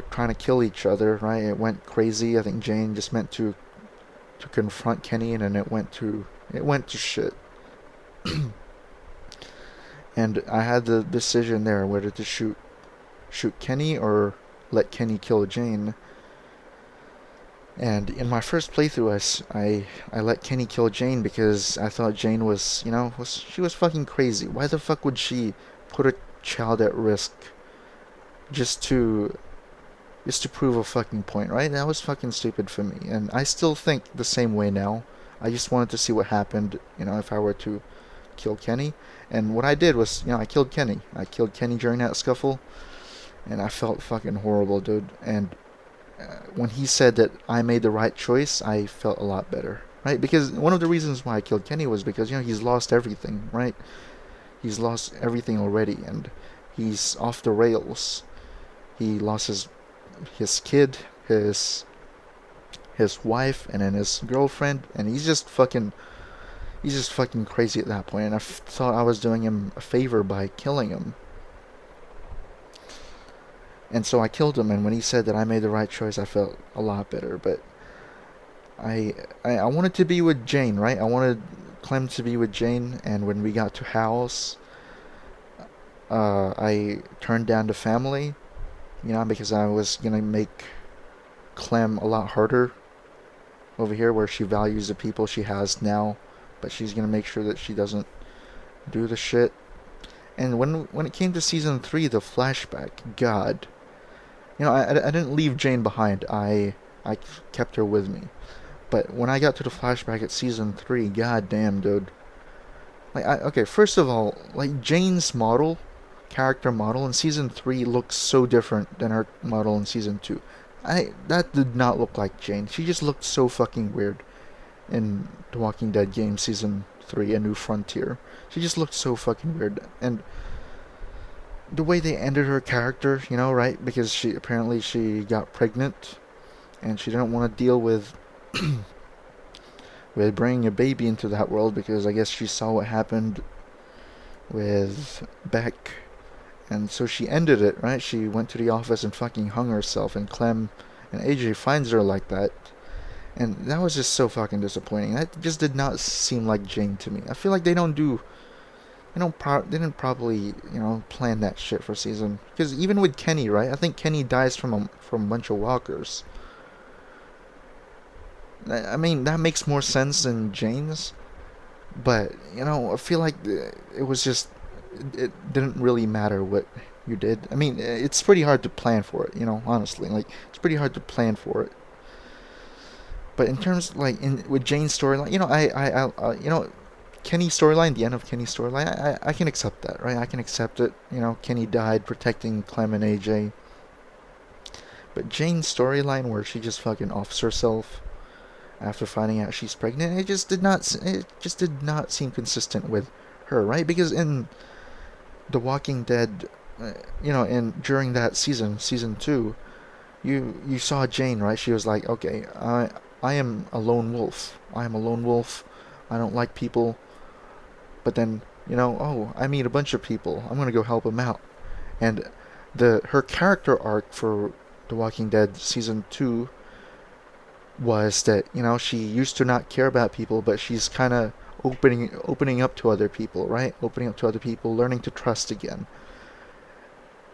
trying to kill each other, right? It went crazy. I think Jane just meant to confront Kenny, and then it went to shit. And I had the decision there whether to shoot Kenny or let Kenny kill Jane. And in my first playthrough, I let Kenny kill Jane because I thought Jane she was fucking crazy. Why the fuck would she put a child at risk just to just to prove a fucking point, right? That was fucking stupid for me, and I still think the same way now. I just wanted to see what happened, if I were to kill Kenny. And what I did was, I killed Kenny. I killed Kenny during that scuffle, and I felt fucking horrible, dude. And when he said that I made the right choice, I felt a lot better, right? Because one of the reasons why I killed Kenny was because he's lost everything, right? He's lost everything already, and he's off the rails. He lost his kid, his wife, and then his girlfriend, and he's just fucking crazy at that point. And I thought I was doing him a favor by killing him. And so I killed him, and when he said that I made the right choice, I felt a lot better. But I wanted to be with Jane, right? I wanted Clem to be with Jane, and when we got to house, I turned down the family, because I was gonna make Clem a lot harder over here, where she values the people she has now, but she's gonna make sure that she doesn't do the shit. And when it came to season 3, the flashback, God, I didn't leave Jane behind. I kept her with me. But when I got to the flashback at season 3, god damn, dude. Okay, first of all, like Jane's character model in season 3 looks so different than her model in season 2. That did not look like Jane. She just looked so fucking weird in The Walking Dead game season 3, A New Frontier. She just looked so fucking weird. And the way they ended her character, right? Because she got pregnant and she didn't want to deal with bringing a baby into that world, because I guess she saw what happened with Beck, and so she ended it, right? She went to the office and fucking hung herself, and Clem and AJ finds her like that. And that was just so fucking disappointing. That just did not seem like Jane to me. I feel like they didn't probably, plan that shit for season. Because even with Kenny, right? I think Kenny dies from a bunch of walkers. I mean, that makes more sense than Jane's. But, I feel like it was just, it didn't really matter what you did. I mean, it's pretty hard to plan for it, honestly. Like, it's pretty hard to plan for it. But in terms, like, with Jane's storyline, Kenny's storyline, the end of Kenny's storyline, I can accept that, right? I can accept it. Kenny died protecting Clem and AJ. But Jane's storyline, where she just fucking offs herself after finding out she's pregnant, it just did not seem consistent with her, right? Because in The Walking Dead, in during that season 2, you saw Jane, right? She was like, okay, I am a lone wolf. I am a lone wolf. I don't like people. But then, oh, I meet a bunch of people. I'm gonna go help them out. And her character arc for The Walking Dead season 2 was that, she used to not care about people, but she's kind of opening up to other people, right? Opening up to other people, learning to trust again.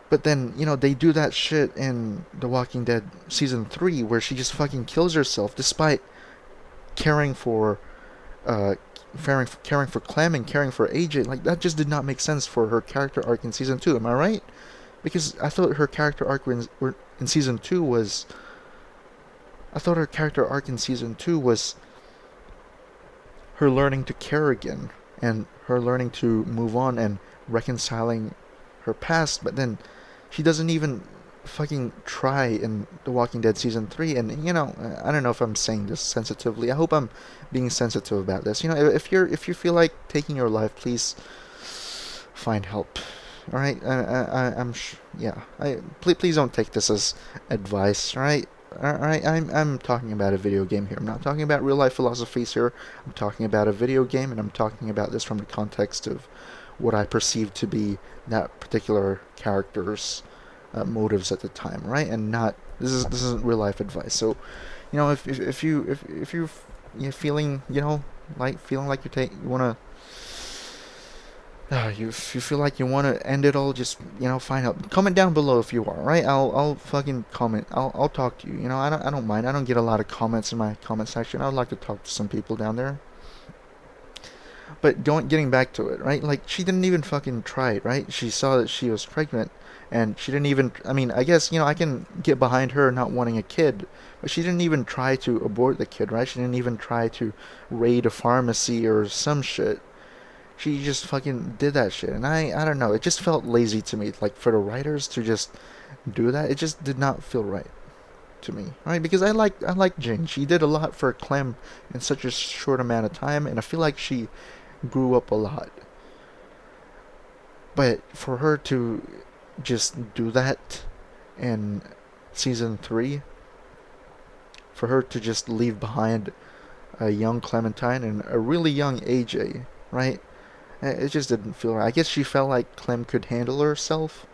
But then, they do that shit in The Walking Dead season 3, where she just fucking kills herself despite caring for caring for Clem and caring for AJ. Like, that just did not make sense for her character arc in season 2. Am I right? Because I thought her character arc in season 2 was her learning to care again, and her learning to move on and reconciling her past. But then she doesn't even fucking try in The Walking Dead season 3. And I don't know if I'm saying this sensitively. I hope I'm being sensitive about this. If you feel like taking your life, please find help. All right, yeah. Please don't take this as advice. All right. I'm talking about a video game here. I'm not talking about real life philosophies here. I'm talking about a video game, and I'm talking about this from the context of what I perceive to be that particular character's motives at the time, right? And not this isn't real life advice. So, if you're feeling feeling like you wanna if you feel like you want to end it all, just find out. Comment down below if you are, right? I'll fucking comment. I'll talk to you. I don't mind. I don't get a lot of comments in my comment section. I would like to talk to some people down there. But getting back to it, right? Like she didn't even fucking try it, right? She saw that she was pregnant, and she didn't even. I mean, I guess I can get behind her not wanting a kid, but she didn't even try to abort the kid, right? She didn't even try to raid a pharmacy or some shit. She just fucking did that shit, and I don't know. It just felt lazy to me. Like for the writers to just do that, it just did not feel right to me, right? Because I like Jane. She did a lot for Clem in such a short amount of time, and I feel like she grew up a lot. But for her to just do that in season 3, for her to just leave behind a young Clementine and a really young AJ, right? It just didn't feel right. I guess she felt like Clem could handle herself,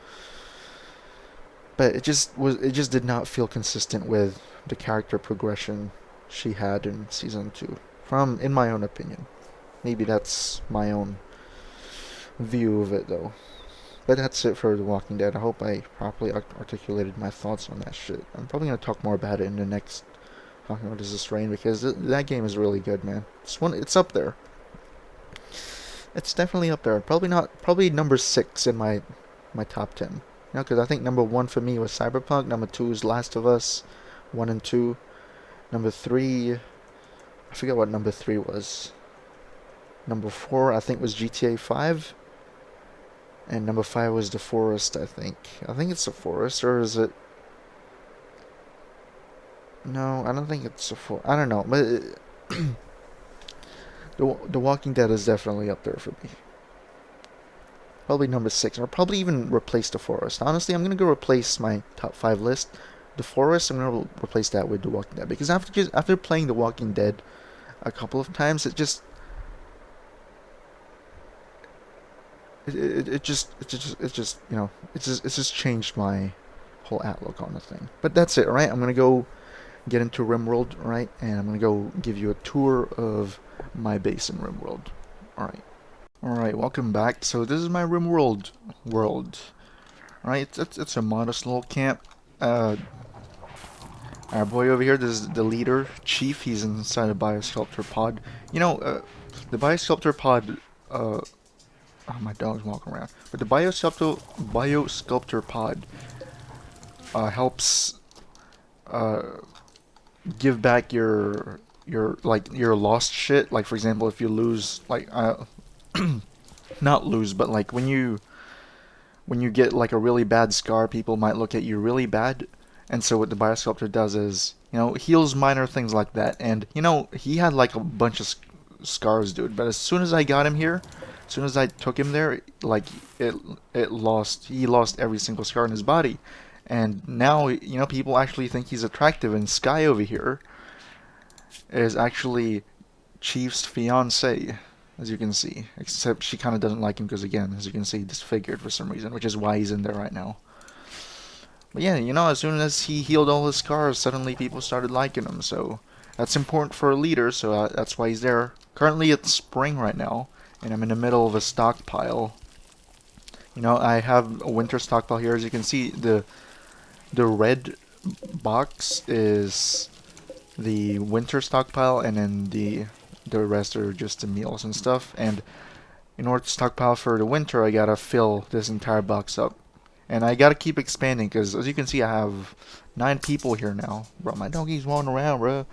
but it just did not feel consistent with the character progression she had in season 2. In my own opinion. Maybe that's my own view of it though. But that's it for The Walking Dead. I hope I properly articulated my thoughts on that shit. I'm probably gonna talk more about it in the next Talking About Is This Rain, because that game is really good, man. It's up there. It's definitely up there. Probably number 6 in my top 10. Because I think number 1 for me was Cyberpunk. Number 2 is Last of Us, 1 and 2. Number 3, I forget what number 3 was. Number 4, I think, was GTA 5. And number 5 was The Forest, I think. I think it's The Forest, or is it? No, I don't think it's The Forest. I don't know, but The Walking Dead is definitely up there for me. Probably number 6, or probably even replace The Forest. Honestly, I'm gonna go replace my top 5 list. The Forest, I'm gonna replace that with The Walking Dead, because after playing The Walking Dead a couple of times, it's just changed my whole outlook on the thing. But that's it, right? I'm gonna go get into Rimworld, right? And I'm gonna go give you a tour of my base in Rimworld. All right. Alright, welcome back. So this is my Rimworld world. Alright, it's a modest little camp. Our boy over here, this is the leader, Chief. He's inside a biosculptor pod. The biosculptor pod, oh, my dog's walking around. But the biosculptor pod helps give back your lost shit. Like for example, if you lose not lose, but like when you get like a really bad scar, people might look at you really bad. And so what the biosculptor does is, heals minor things like that. And he had like a bunch of scars, dude. But as soon as I got him here, as soon as I took him there, like he lost every single scar in his body. And now, people actually think he's attractive. And Sky over here is actually Chief's fiance, as you can see. Except she kind of doesn't like him because, again, as you can see, disfigured for some reason, which is why he's in there right now. But yeah, as soon as he healed all his scars, suddenly people started liking him. So that's important for a leader, so that's why he's there. Currently it's spring right now, and I'm in the middle of a stockpile. I have a winter stockpile here. As you can see, the red box is the winter stockpile, and then the rest are just the meals and stuff. And in order to stockpile for the winter, I gotta fill this entire box up. And I gotta keep expanding, because as you can see, I have 9 people here now. Bro, my doggy's walking around, bro.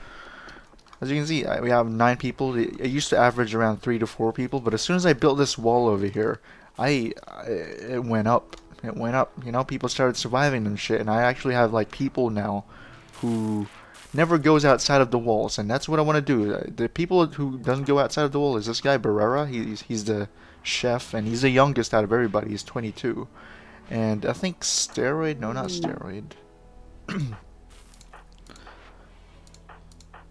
As you can see, we have 9 people. It used to average around 3 to 4 people, but as soon as I built this wall over here, it went up. It went up. People started surviving and shit, and I actually have like people now who never goes outside of the walls, and that's what I want to do. The people who doesn't go outside of the wall is this guy Barrera. He's the chef, and he's the youngest out of everybody. He's 22. And I think steroid, no, not steroid.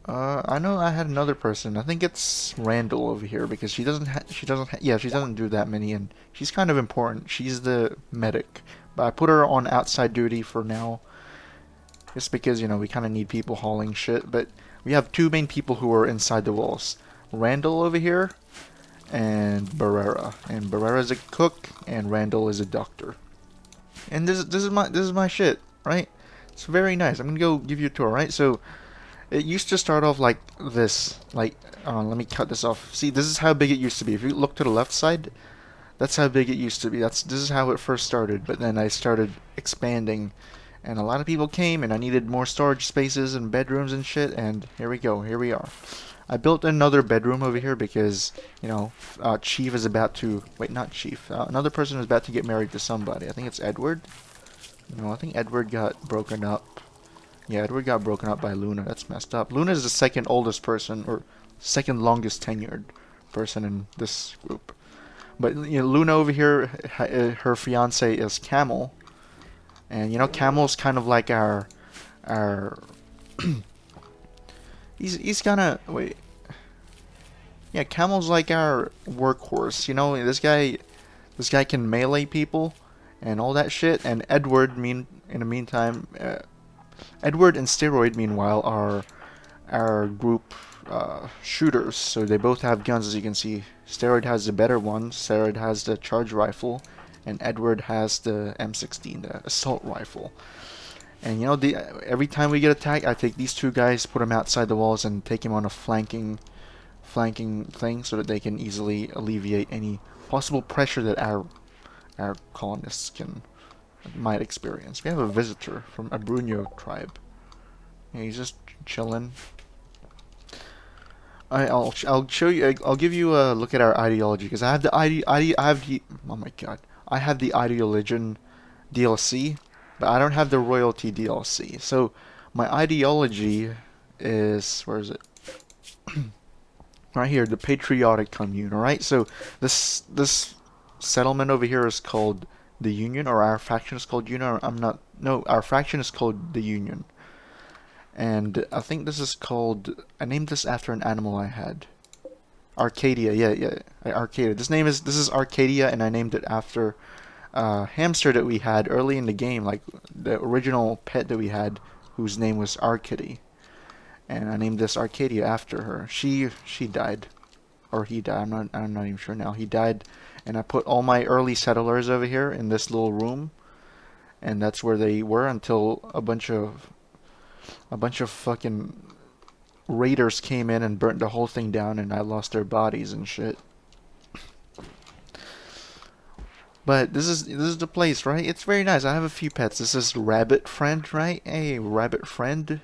I know I had another person. I think it's Randall over here because yeah, she doesn't do that many, and she's kind of important. She's the medic, but I put her on outside duty for now, just because, we kind of need people hauling shit. But we have two main people who are inside the walls. Randall over here, and Barrera. And Barrera is a cook, and Randall is a doctor. And this is my shit, right? It's very nice. I'm gonna go give you a tour, right? So it used to start off like this. Like, let me cut this off. See, this is how big it used to be. If you look to the left side, that's how big it used to be. This is how it first started. But then I started expanding, and a lot of people came, and I needed more storage spaces and bedrooms and shit. And here we go. Here we are. I built another bedroom over here because, Chief is about to... Wait, not Chief. Another person is about to get married to somebody. I think it's Edward. No, I think Edward got broken up. Yeah, Edward got broken up by Luna. That's messed up. Luna is the second oldest person, or second longest tenured person in this group. But, Luna over here, her fiance is Camel. And, Camel's kind of like our he's gonna wait. Yeah, Camel's like our workhorse. This guy can melee people and all that shit. And Edward, in the meantime, Edward and Steroid, meanwhile, are our group shooters. So they both have guns, as you can see. Steroid has the better one. Steroid has the charge rifle, and Edward has the M16, the assault rifle. And every time we get attacked, I take these two guys, put them outside the walls, and take them on a flanking thing so that they can easily alleviate any possible pressure that our colonists might experience. We have a visitor from a Bruno tribe. Yeah, he's just chilling. I'll show you. I'll give you a look at our ideology because I have the oh my god, I have the Ideologian DLC. But I don't have the royalty DLC. So my ideology is, where is it? Right here, the patriotic commune. All right. So this settlement over here is called the Union, or our faction is called Union. No, our faction is called the Union. And I think this is called. I named this after an animal I had. Arcadia. Yeah. Arcadia. This is Arcadia, and I named it after hamster that we had early in the game, like the original pet that we had, whose name was Arcady, and I named this Arcadia after her. She died, or he died. I'm not even sure now. He died, and I put all my early settlers over here in this little room, and that's where they were until a bunch of fucking raiders came in and burnt the whole thing down, and I lost their bodies and shit. But this is the place, right? It's very nice. I have a few pets. This is Rabbit Friend, right? Hey, Rabbit Friend.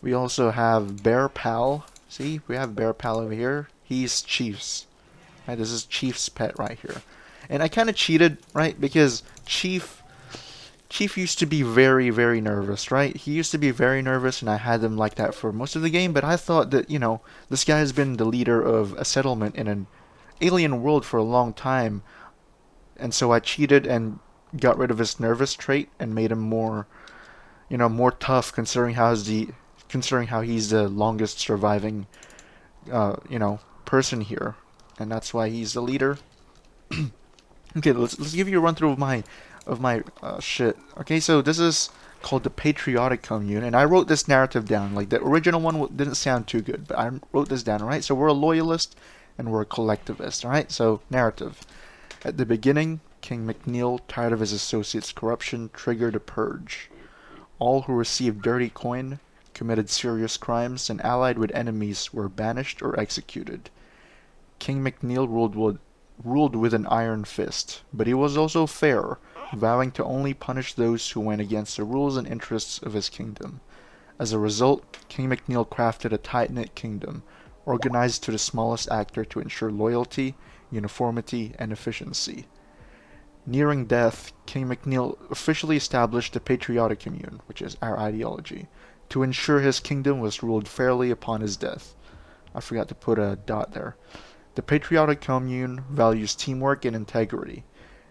We also have Bear Pal. See, we have Bear Pal over here. He's Chief's. Right, this is Chief's pet right here. And I kind of cheated, right? Because Chief used to be very, very nervous, right? He used to be very nervous, and I had him like that for most of the game. But I thought that, this guy has been the leader of a settlement in an alien world for a long time. And so I cheated and got rid of his nervous trait and made him more tough, considering how he's the longest surviving, person here, and that's why he's the leader. Okay, let's give you a run through of my shit. Okay, so this is called the Patriotic Commune, and I wrote this narrative down. Like the original one didn't sound too good, but I wrote this down. All right, so we're a loyalist and we're a collectivist. All right, so narrative. At the beginning, King McNeil, tired of his associates' corruption, triggered a purge. All who received dirty coin, committed serious crimes, and allied with enemies were banished or executed. King McNeil ruled with an iron fist, but he was also fair, vowing to only punish those who went against the rules and interests of his kingdom. As a result, King McNeil crafted a tight-knit kingdom, organized to the smallest actor to ensure loyalty, uniformity, and efficiency. Nearing death, King McNeil officially established the Patriotic Commune, which is our ideology, to ensure his kingdom was ruled fairly upon his death. I forgot to put a dot there. The patriotic commune values teamwork and integrity.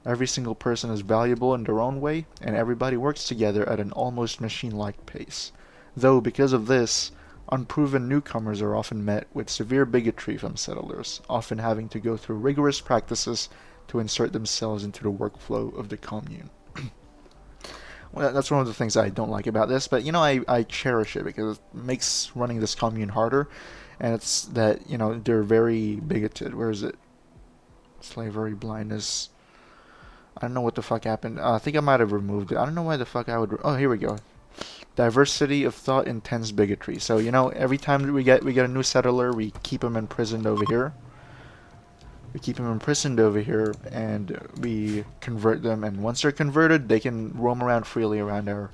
Every single person is valuable in their own way, and everybody works together at an almost machine-like pace. Though, because of this, unproven newcomers are often met with severe bigotry from settlers, often having to go through rigorous practices to insert themselves into the workflow of the commune. Well, that's one of the things I don't like about this, but I cherish it because it makes running this commune harder, and it's that, they're very bigoted. Where is it? Slavery, blindness. I don't know what the fuck happened. I think I might have removed it. I don't know why the fuck I would. Oh, here we go. Diversity of thought, intense bigotry. So every time we get a new settler, we keep them imprisoned over here. We keep them imprisoned over here, and we convert them. And once they're converted, they can roam around freely around our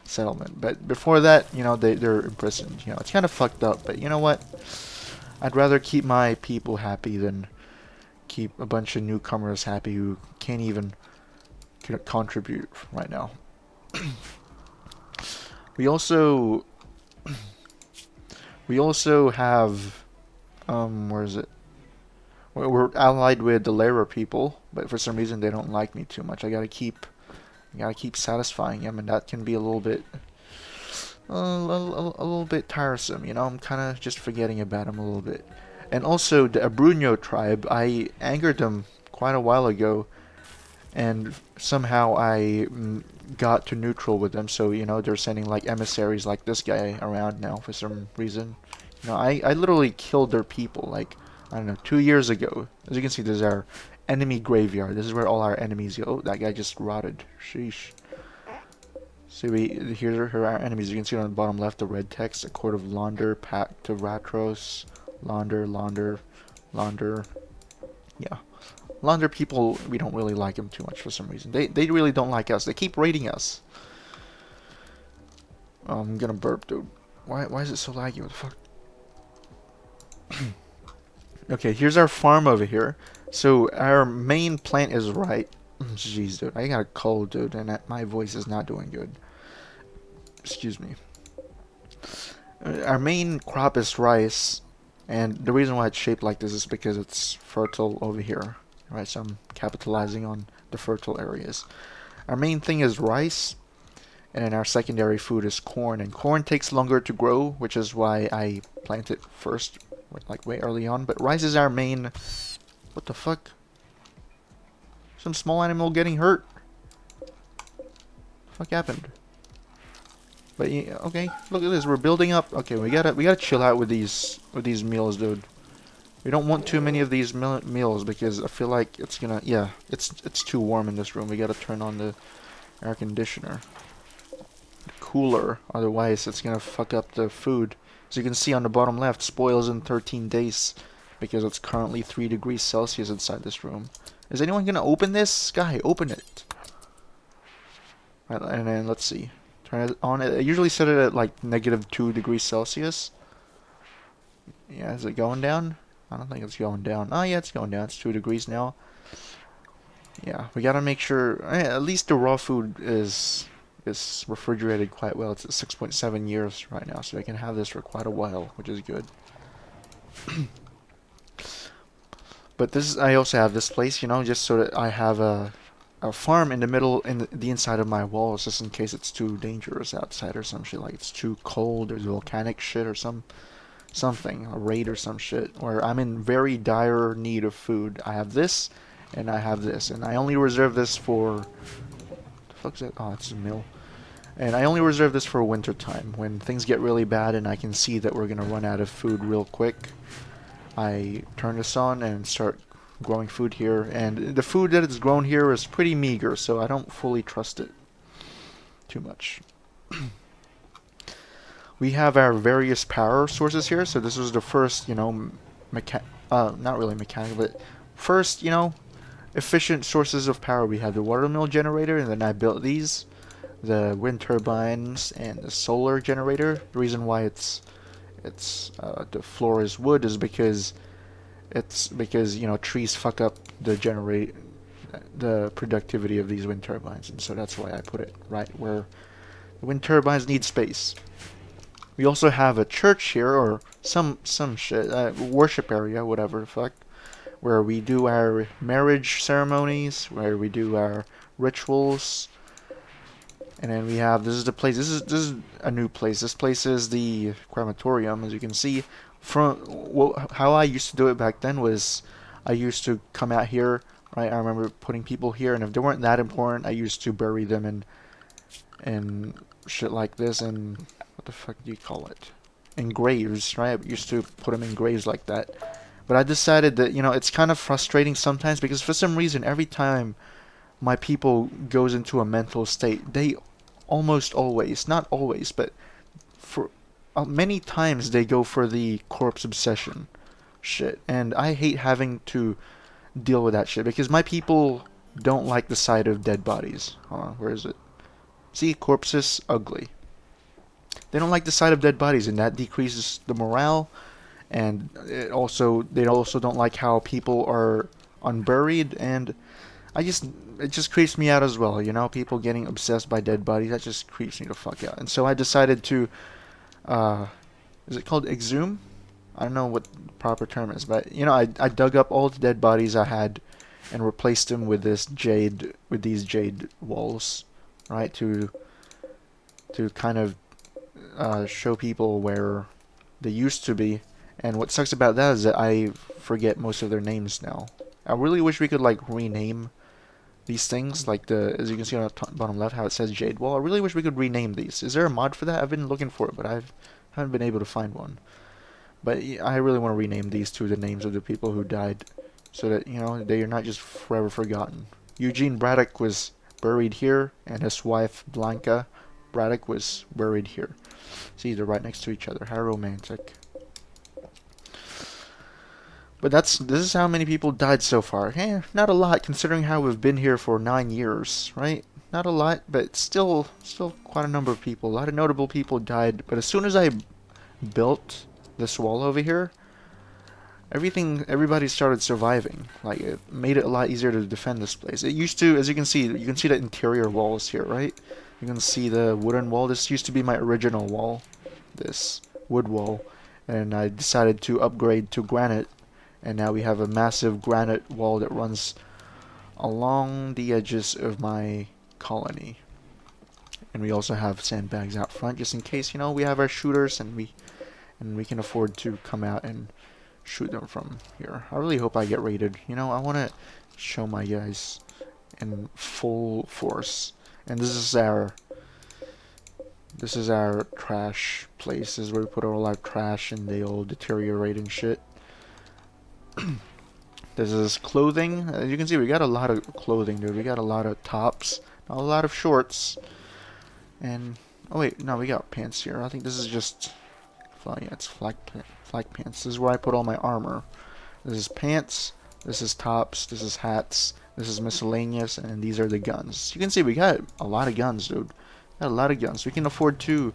settlement. But before that, they're imprisoned. It's kind of fucked up. But you know what? I'd rather keep my people happy than keep a bunch of newcomers happy who can't even contribute right now. We also have where is it? We're allied with the Lara people, but for some reason they don't like me too much. I gotta keep satisfying them, and that can be a little bit tiresome. I'm kind of just forgetting about them a little bit. And also the Abrunyo tribe, I angered them quite a while ago, and somehow I got to neutral with them. So they're sending like emissaries like this guy around now for some reason. I literally killed their people like, I don't know, 2 years ago. As you can see, this is our enemy graveyard. This is where all our enemies go. Oh, that guy just rotted. Sheesh. So here are our enemies. You can see on the bottom left the red text: a court of Launder, pact of Ratros, Launder. Yeah. Launder people, we don't really like them too much for some reason. They really don't like us. They keep raiding us. Oh, I'm gonna burp, dude. Why is it so laggy? What the fuck? Okay, here's our farm over here. So our main plant is right. Jeez, dude, I got a cold, dude, and my voice is not doing good. Excuse me. Our main crop is rice, and the reason why it's shaped like this is because it's fertile over here. Right, so I'm capitalizing on the fertile areas. Our main thing is rice, and then our secondary food is corn. And corn takes longer to grow, which is why I plant it first, like way early on. But rice is our main... What the fuck? Some small animal getting hurt? What the fuck happened? But yeah, okay, look at this. We're building up. Okay, we gotta chill out with these meals, dude. We don't want too many of these meals because I feel like it's gonna... Yeah, it's too warm in this room. We gotta turn on the air conditioner. The cooler. Otherwise, it's gonna fuck up the food. As you can see on the bottom left, spoils in 13 days because it's currently 3 degrees Celsius inside this room. Is anyone gonna open this? Guy, open it. Right, and then let's see. Turn it on. I usually set it at like -2 degrees Celsius. Yeah, is it going down? I don't think it's going down. Oh yeah, it's going down. It's 2 degrees now. Yeah, we gotta make sure at least the raw food is refrigerated quite well. It's at 6.7 years right now, so I can have this for quite a while, which is good. But I also have this place, just so that I have a farm in the middle, in the inside of my walls, just in case it's too dangerous outside or some shit, like it's too cold, there's volcanic shit or something, a raid or some shit, where I'm in very dire need of food. I have this, and I have this, and I only reserve this for... What the fuck's that? Oh, it's a mill. And I only reserve this for winter time, when things get really bad and I can see that we're gonna run out of food real quick. I turn this on and start growing food here, and the food that is grown here is pretty meager, so I don't fully trust it too much. We have our various power sources here, so this was the first, not really mechanical, but first, efficient sources of power. We have the watermill generator, and then I built these, the wind turbines, and the solar generator. The reason why the floor is wood is because trees fuck up the productivity of these wind turbines, and so that's why I put it right where the wind turbines need space. We also have a church here, or some shit, worship area, whatever the fuck. where we do our marriage ceremonies, where we do our rituals. And then we have, this is the place, this is a new place. This place is the crematorium, as you can see. From how I used to do it back then was, I used to come out here, right? I remember putting people here, and if they weren't that important, I used to bury them in shit like this, and what the fuck do you call it? In graves, right? I used to put them in graves like that. But I decided that, it's kind of frustrating sometimes, because for some reason, every time my people goes into a mental state, they almost always, not always, but for many times they go for the corpse obsession shit. And I hate having to deal with that shit because my people don't like the sight of dead bodies. Hold on, where is it? See, corpses ugly. They don't like the sight of dead bodies, and that decreases the morale. And they also don't like how people are unburied, and it just creeps me out as well, people getting obsessed by dead bodies. That just creeps me the fuck out. And so I decided to, uh, is it called exhume? I don't know what the proper term is, but I dug up all the dead bodies I had and replaced them with these jade walls, right? To kind of show people where they used to be. And what sucks about that is that I forget most of their names now. I really wish we could like rename these things, like as you can see on the bottom left, how it says Jade Wall. I really wish we could rename these. Is there a mod for that? I've been looking for it, but I haven't been able to find one. But I really want to rename these to the names of the people who died, so that they are not just forever forgotten. Eugene Braddock was buried here, and his wife Blanca Braddock was buried here. See, they're right next to each other. How romantic. But this is how many people died so far. Not a lot considering how we've been here for 9 years, right? Not a lot, but still quite a number of people. A lot of notable people died. But as soon as I built this wall over here, everybody started surviving. Like, it made it a lot easier to defend this place. It used to, as you can see the interior walls here, right? You can see the wooden wall. This used to be my original wall, this wood wall, and I decided to upgrade to granite. And now we have a massive granite wall that runs along the edges of my colony. And we also have sandbags out front just in case, we have our shooters and we can afford to come out and shoot them from here. I really hope I get raided. I want to show my guys in full force. And this is our trash place. This is where we put all our trash and they all deteriorate and shit. This is clothing. As you can see, we got a lot of clothing, dude. We got a lot of tops, not a lot of shorts. And oh wait, no, we got pants here. I think this is just, well, yeah, it's flak pants. This is where I put all my armor. This is pants. This is tops. This is hats. This is miscellaneous, and these are the guns. You can see we got a lot of guns, dude. Got a lot of guns. We can afford to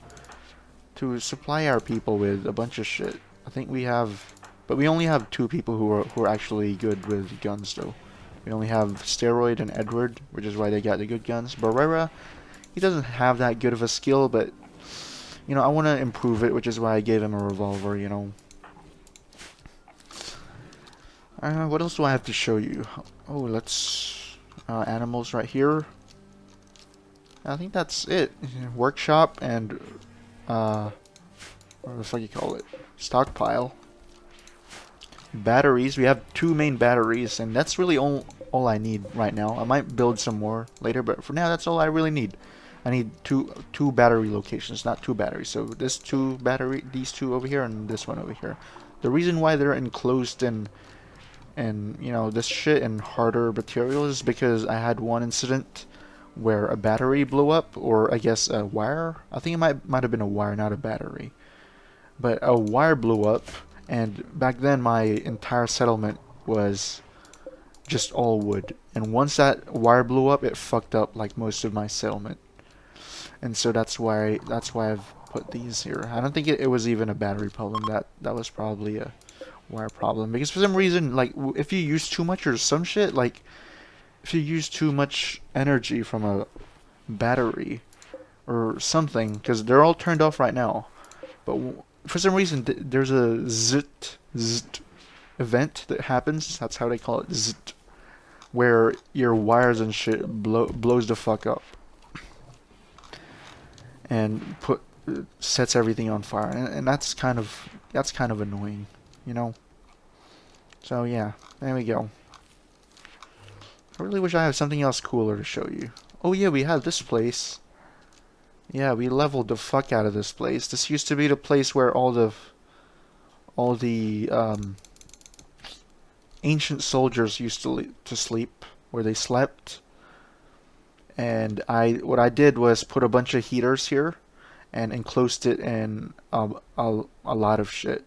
supply our people with a bunch of shit. I think we have. But we only have 2 people who are actually good with guns, though. We only have Steroid and Edward, which is why they got the good guns. Barrera, he doesn't have that good of a skill, but I want to improve it, which is why I gave him a revolver. What else do I have to show you? Oh, let's animals right here. I think that's it. Workshop and what the fuck you call it? Stockpile. Batteries. We have 2 main batteries, and that's really all I need right now. I might build some more later, but for now that's all I really need. I need two battery locations, not 2 batteries. So these 2 over here, and this one over here. The reason why they're enclosed in this shit and harder materials is because I had one incident where a battery blew up, or I guess a wire. I think it might have been a wire, not a battery. But a wire blew up. And back then, my entire settlement was just all wood. And once that wire blew up, it fucked up like most of my settlement. And so that's why I've put these here. I don't think it was even a battery problem. That was probably a wire problem. Because for some reason, like if you use too much or some shit, like if you use too much energy from a battery or something, because they're all turned off right now, but for some reason there's a zit event that happens. That's how they call it. Zzzt, where your wires and shit blows the fuck up and sets everything on fire, and that's kind of annoying, you know. So yeah, there we go. I really wish I had something else cooler to show you. Oh yeah, we have this place. Yeah, we leveled the fuck out of this place. This used to be the place where all the ancient soldiers used to sleep, where they slept. And what I did was put a bunch of heaters here and enclosed it in a lot of shit,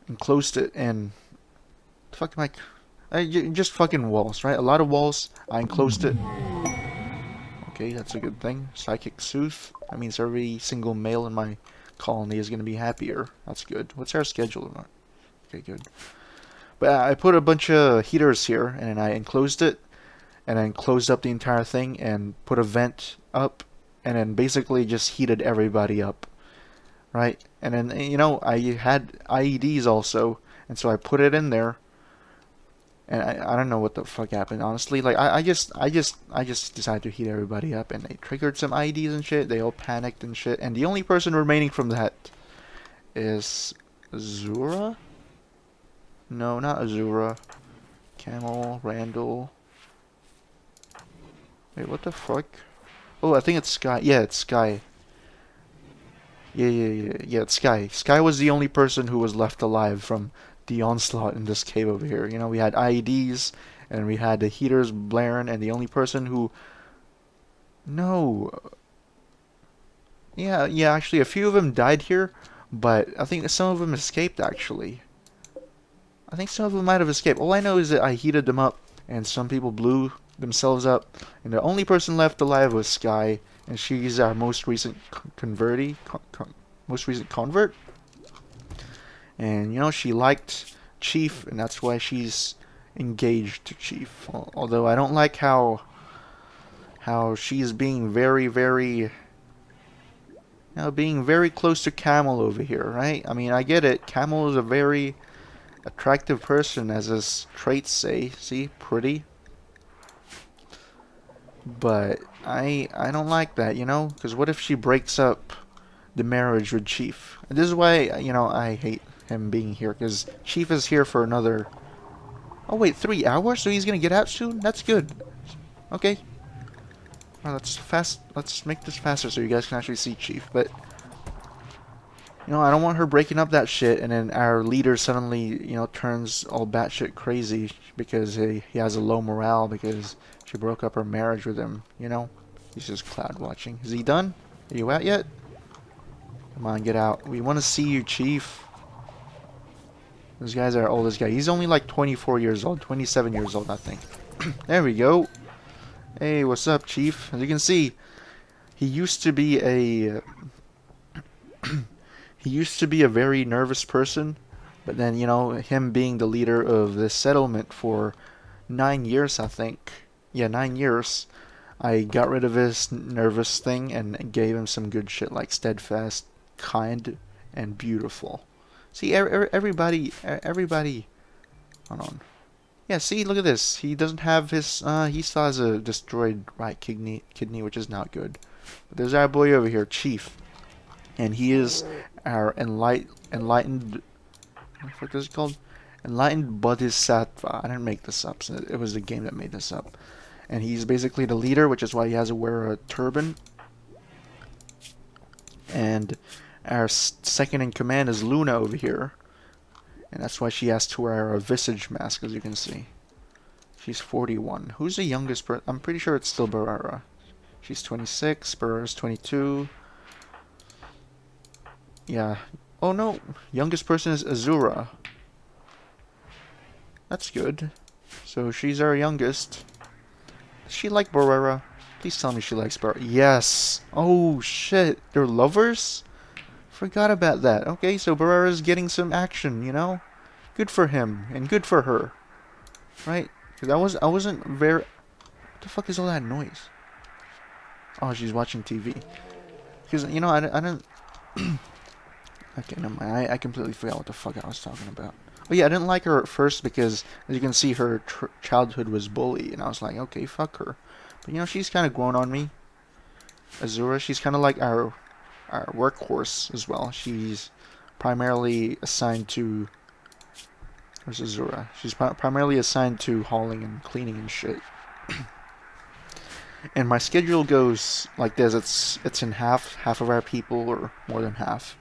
enclosed it in fuck am just fucking walls, right? A lot of walls. I enclosed it. Okay, that's a good thing. Psychic Sooth. That means every single male in my colony is gonna be happier. That's good. What's our schedule? Okay, good. But I put a bunch of heaters here, and I enclosed it, and then closed up the entire thing, and put a vent up, and then basically just heated everybody up, right? And then, you know, I had IEDs also, and so I put it in there, and I don't know what the fuck happened, honestly. Like, I just decided to heat everybody up, and they triggered some IEDs and shit. They all panicked and shit, and the only person remaining from that is Azura? No, not Azura. Camel, Randall. Wait, what the fuck? Oh, I think it's Sky. Yeah, it's Sky. Yeah, it's Sky. Sky was the only person who was left alive from the onslaught in this cave over here. You know, we had IEDs, and we had the heaters blaring, and the only person who... No. Yeah, actually, a few of them died here, but I think some of them escaped, actually. I think some of them might have escaped. All I know is that I heated them up, and some people blew themselves up, and the only person left alive was Sky, and she's our most recent most recent convert. And you know, she liked Chief, and that's why she's engaged to Chief. Although I don't like how she's being being very close to Camel over here, right? I mean, I get it. Camel is a very attractive person, as his traits say. See, pretty. But I don't like that, you know? Because what if she breaks up the marriage with Chief? And this is why, you know, I hate him being here. Because Chief is here for another... Oh wait, 3 hours? So he's gonna get out soon? That's good. Okay. Well, let's make this faster so you guys can actually see Chief. But... You know, I don't want her breaking up that shit, and then our leader suddenly, you know, turns all batshit crazy because he has a low morale because she broke up her marriage with him, you know? He's just cloud watching. Is he done? Are you out yet? Come on, get out. We want to see you, Chief. This guy's our oldest guy. He's only like 24 years old, 27 years old, I think. There we go. Hey, what's up, Chief? As you can see, he used to be a... He used to be a very nervous person, but then, you know, him being the leader of this settlement for 9 years, I think. Yeah, 9 years. I got rid of his nervous thing and gave him some good shit like steadfast, kind, and beautiful. See, everybody... Hold on. Yeah, see, look at this. He doesn't have his... he still has a destroyed right kidney, which is not good. But there's our boy over here, Chief. And he is our enlightened... What is it called? Enlightened Bodhisattva. I didn't make this up. So it was the game that made this up. And he's basically the leader, which is why he has to wear a turban. And our second in command is Luna over here. And that's why she has to wear a visage mask, as you can see. She's 41. Who's the youngest person? I'm pretty sure it's still Barara. She's 26. Barara's 22. Yeah. Oh no. Youngest person is Azura. That's good. So she's our youngest. Does she like Barara? Please tell me she likes Barara. Yes. Oh shit. They're lovers? Forgot about that. Okay, so Barara's getting some action, you know? Good for him. And good for her. Right? Because I wasn't very... What the fuck is all that noise? Oh, she's watching TV. Because, you know, I don't... Okay, never mind. I completely forgot what the fuck I was talking about. Oh yeah, I didn't like her at first because, as you can see, her childhood was bully, and I was like, okay, fuck her. But you know, she's kind of grown on me. Azura, she's kind of like our workhorse as well. She's primarily assigned to. Where's Azura? She's primarily assigned to hauling and cleaning and shit. And my schedule goes like this. It's in half. Half of our people, or more than half,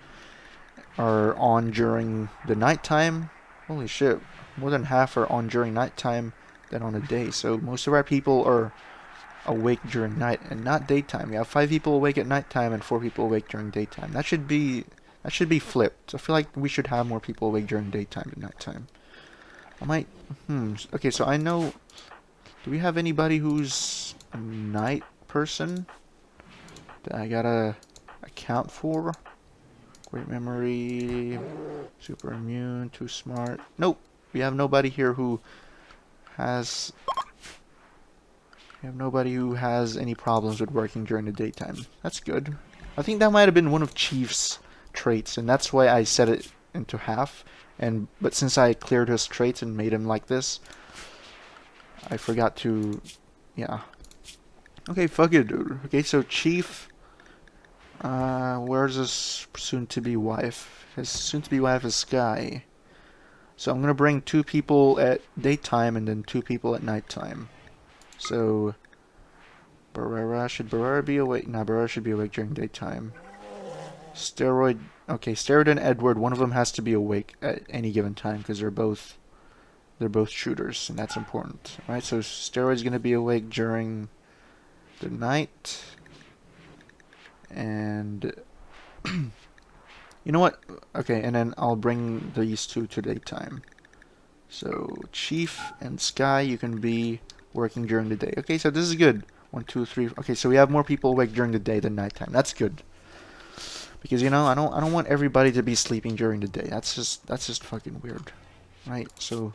are on during the nighttime. Holy shit! More than half are on during nighttime than on a day. So most of our people are awake during night and not daytime. We have 5 people awake at nighttime and 4 people awake during daytime. That should be flipped. I feel like we should have more people awake during daytime than nighttime. I might. Okay, so I know. Do we have anybody who's a night person that I gotta account for? Great memory, super immune, too smart. Nope. We have nobody here who has. We have nobody who has any problems with working during the daytime. That's good. I think that might have been one of Chief's traits, and that's why I set it into half. But since I cleared his traits and made him like this, I forgot to. Yeah. Okay, fuck it, dude. Okay, so Chief. Where's his soon-to-be wife? His soon-to-be wife is Sky. So I'm gonna bring 2 people at daytime and then 2 people at nighttime. So should Barrera be awake? Nah, Barrera should be awake during daytime. Steroid. Okay, Steroid and Edward. One of them has to be awake at any given time because they're both shooters, and that's important. All right, so Steroid's gonna be awake during the night, and you know what? Okay, and then I'll bring these 2 to daytime. So Chief and Sky, you can be working during the day. Okay, so this is good. 1, 2, 3. Okay, so we have more people awake during the day than nighttime. That's good. Because you know, I don't want everybody to be sleeping during the day. That's just fucking weird. Right? So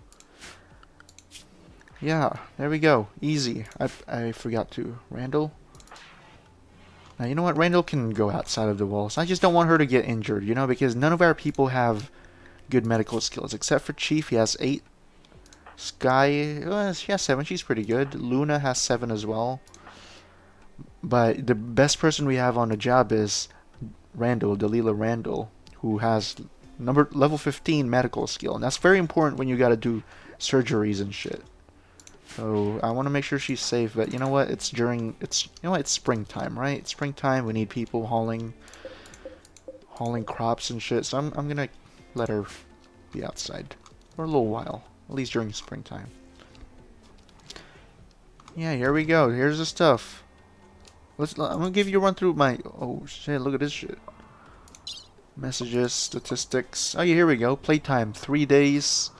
yeah, there we go. Easy. I forgot to. Randall? Now, you know what? Randall can go outside of the walls. I just don't want her to get injured, you know, because none of our people have good medical skills. Except for Chief, he has 8. Sky, well, she has 7. She's pretty good. Luna has 7 as well. But the best person we have on the job is Randall, Delilah Randall, who has level 15 medical skill. And that's very important when you gotta do surgeries and shit. So I want to make sure she's safe, but you know what? It's springtime, right? It's springtime. We need people hauling crops and shit. So I'm gonna let her be outside for a little while, at least during springtime. Yeah, here we go. Here's the stuff. I'm gonna give you a run through my. Oh shit! Look at this shit. Messages, statistics. Oh yeah, here we go. Playtime 3 days.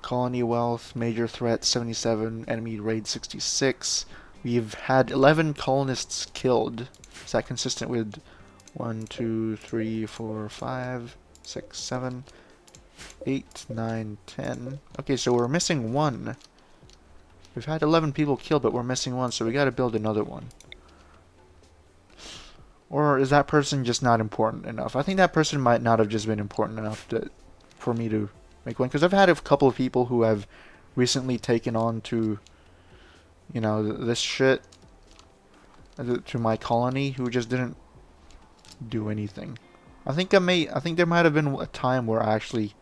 Colony wealth, major threat 77, enemy raid 66. We've had 11 colonists killed. Is that consistent with 1, 2, 3, 4, 5, 6, 7, 8, 9, 10? Okay, so we're missing 1. We've had 11 people killed, but we're missing 1, so we gotta build another one. Or is that person just not important enough? I think that person might not have just been important enough for me to make one, because I've had a couple of people who have recently taken on to, you know, this shit to my colony who just didn't do anything. I think there might have been a time where I actually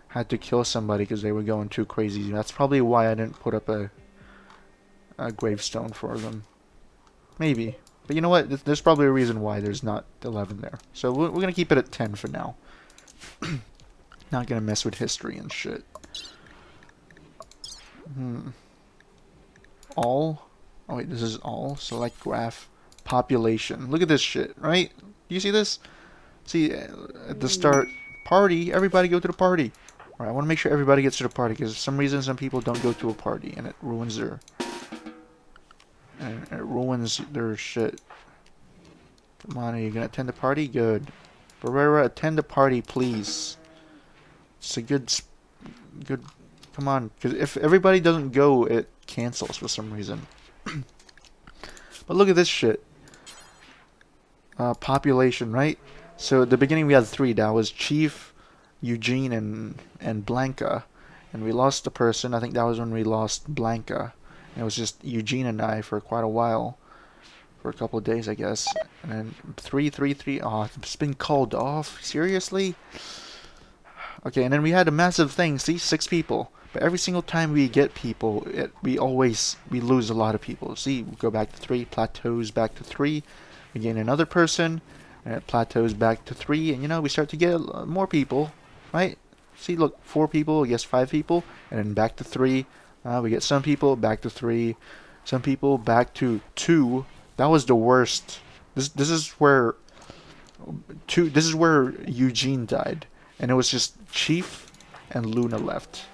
had to kill somebody because they were going too crazy. That's probably why I didn't put up a gravestone for them. Maybe. But you know what? There's probably a reason why there's not 11 there. So we're gonna keep it at 10 for now. Not gonna mess with history and shit. All? Oh wait, this is all? Select graph. Population. Look at this shit, right? Do you see this? See, at the start, party, everybody go to the party. Alright, I want to make sure everybody gets to the party, because for some reason some people don't go to a party, and it ruins their shit. Come on, are you gonna attend the party? Good. Barrera, attend the party, please. It's a good, come on, because if everybody doesn't go, it cancels for some reason. But look at this shit. Population, right? So at the beginning we had 3. That was Chief, Eugene and Blanca, and we lost a person. I think that was when we lost Blanca. And it was just Eugene and I for quite a while, for a couple of days, I guess. And then 333. Oh, it's been called off. Seriously? Okay, and then we had a massive thing. See, 6 people. But every single time we get people, we lose a lot of people. See, we go back to 3, plateaus back to 3. We gain another person, and it plateaus back to 3, and we start to get more people, right? See, look, 4 people, I guess 5 people, and then back to 3. We get some people back to 3, some people back to 2. That was the worst. This is where Eugene died, and it was just Chief and Luna left,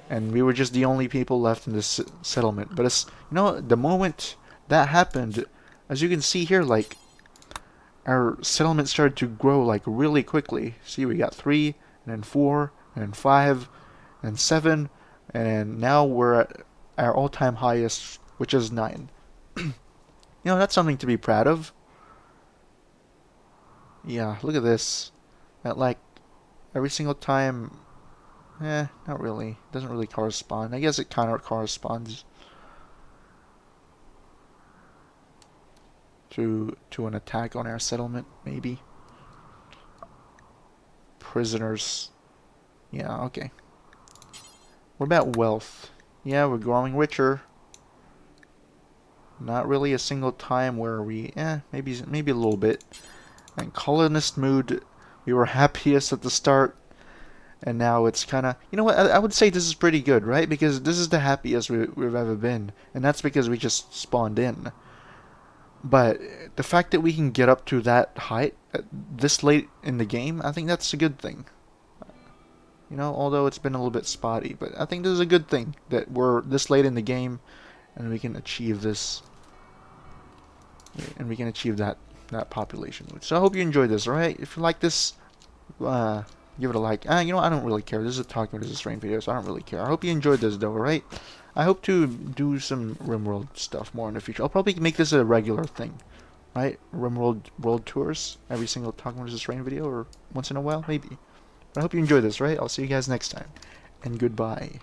and we were just the only people left in this settlement. But it's the moment that happened, as you can see here, like our settlement started to grow like really quickly. See, we got 3, and then 4, and then 5, and 7, and now we're at our all-time highest, which is 9. That's something to be proud of. Yeah, look at this. At like every single time, not really. Doesn't really correspond. I guess it kind of corresponds to an attack on our settlement, maybe. Prisoners. Yeah, okay. What about wealth? Yeah, we're growing richer. Not really a single time where we, maybe a little bit. And colonist mood, we were happiest at the start, and now it's kind of, you know what, I would say this is pretty good, right? Because this is the happiest we've ever been, and that's because we just spawned in. But the fact that we can get up to that height this late in the game, I think that's a good thing. Although it's been a little bit spotty, but I think this is a good thing that we're this late in the game, and we can achieve this, and we can achieve that population. So I hope you enjoyed this, alright? If you like this, give it a like. I don't really care. This is a Talking with a Strain video, so I don't really care. I hope you enjoyed this, though, alright? I hope to do some Rimworld stuff more in the future. I'll probably make this a regular thing, right? Rimworld world tours, every single Talking with a Strain video, or once in a while, maybe. But I hope you enjoyed this, right? I'll see you guys next time, and goodbye.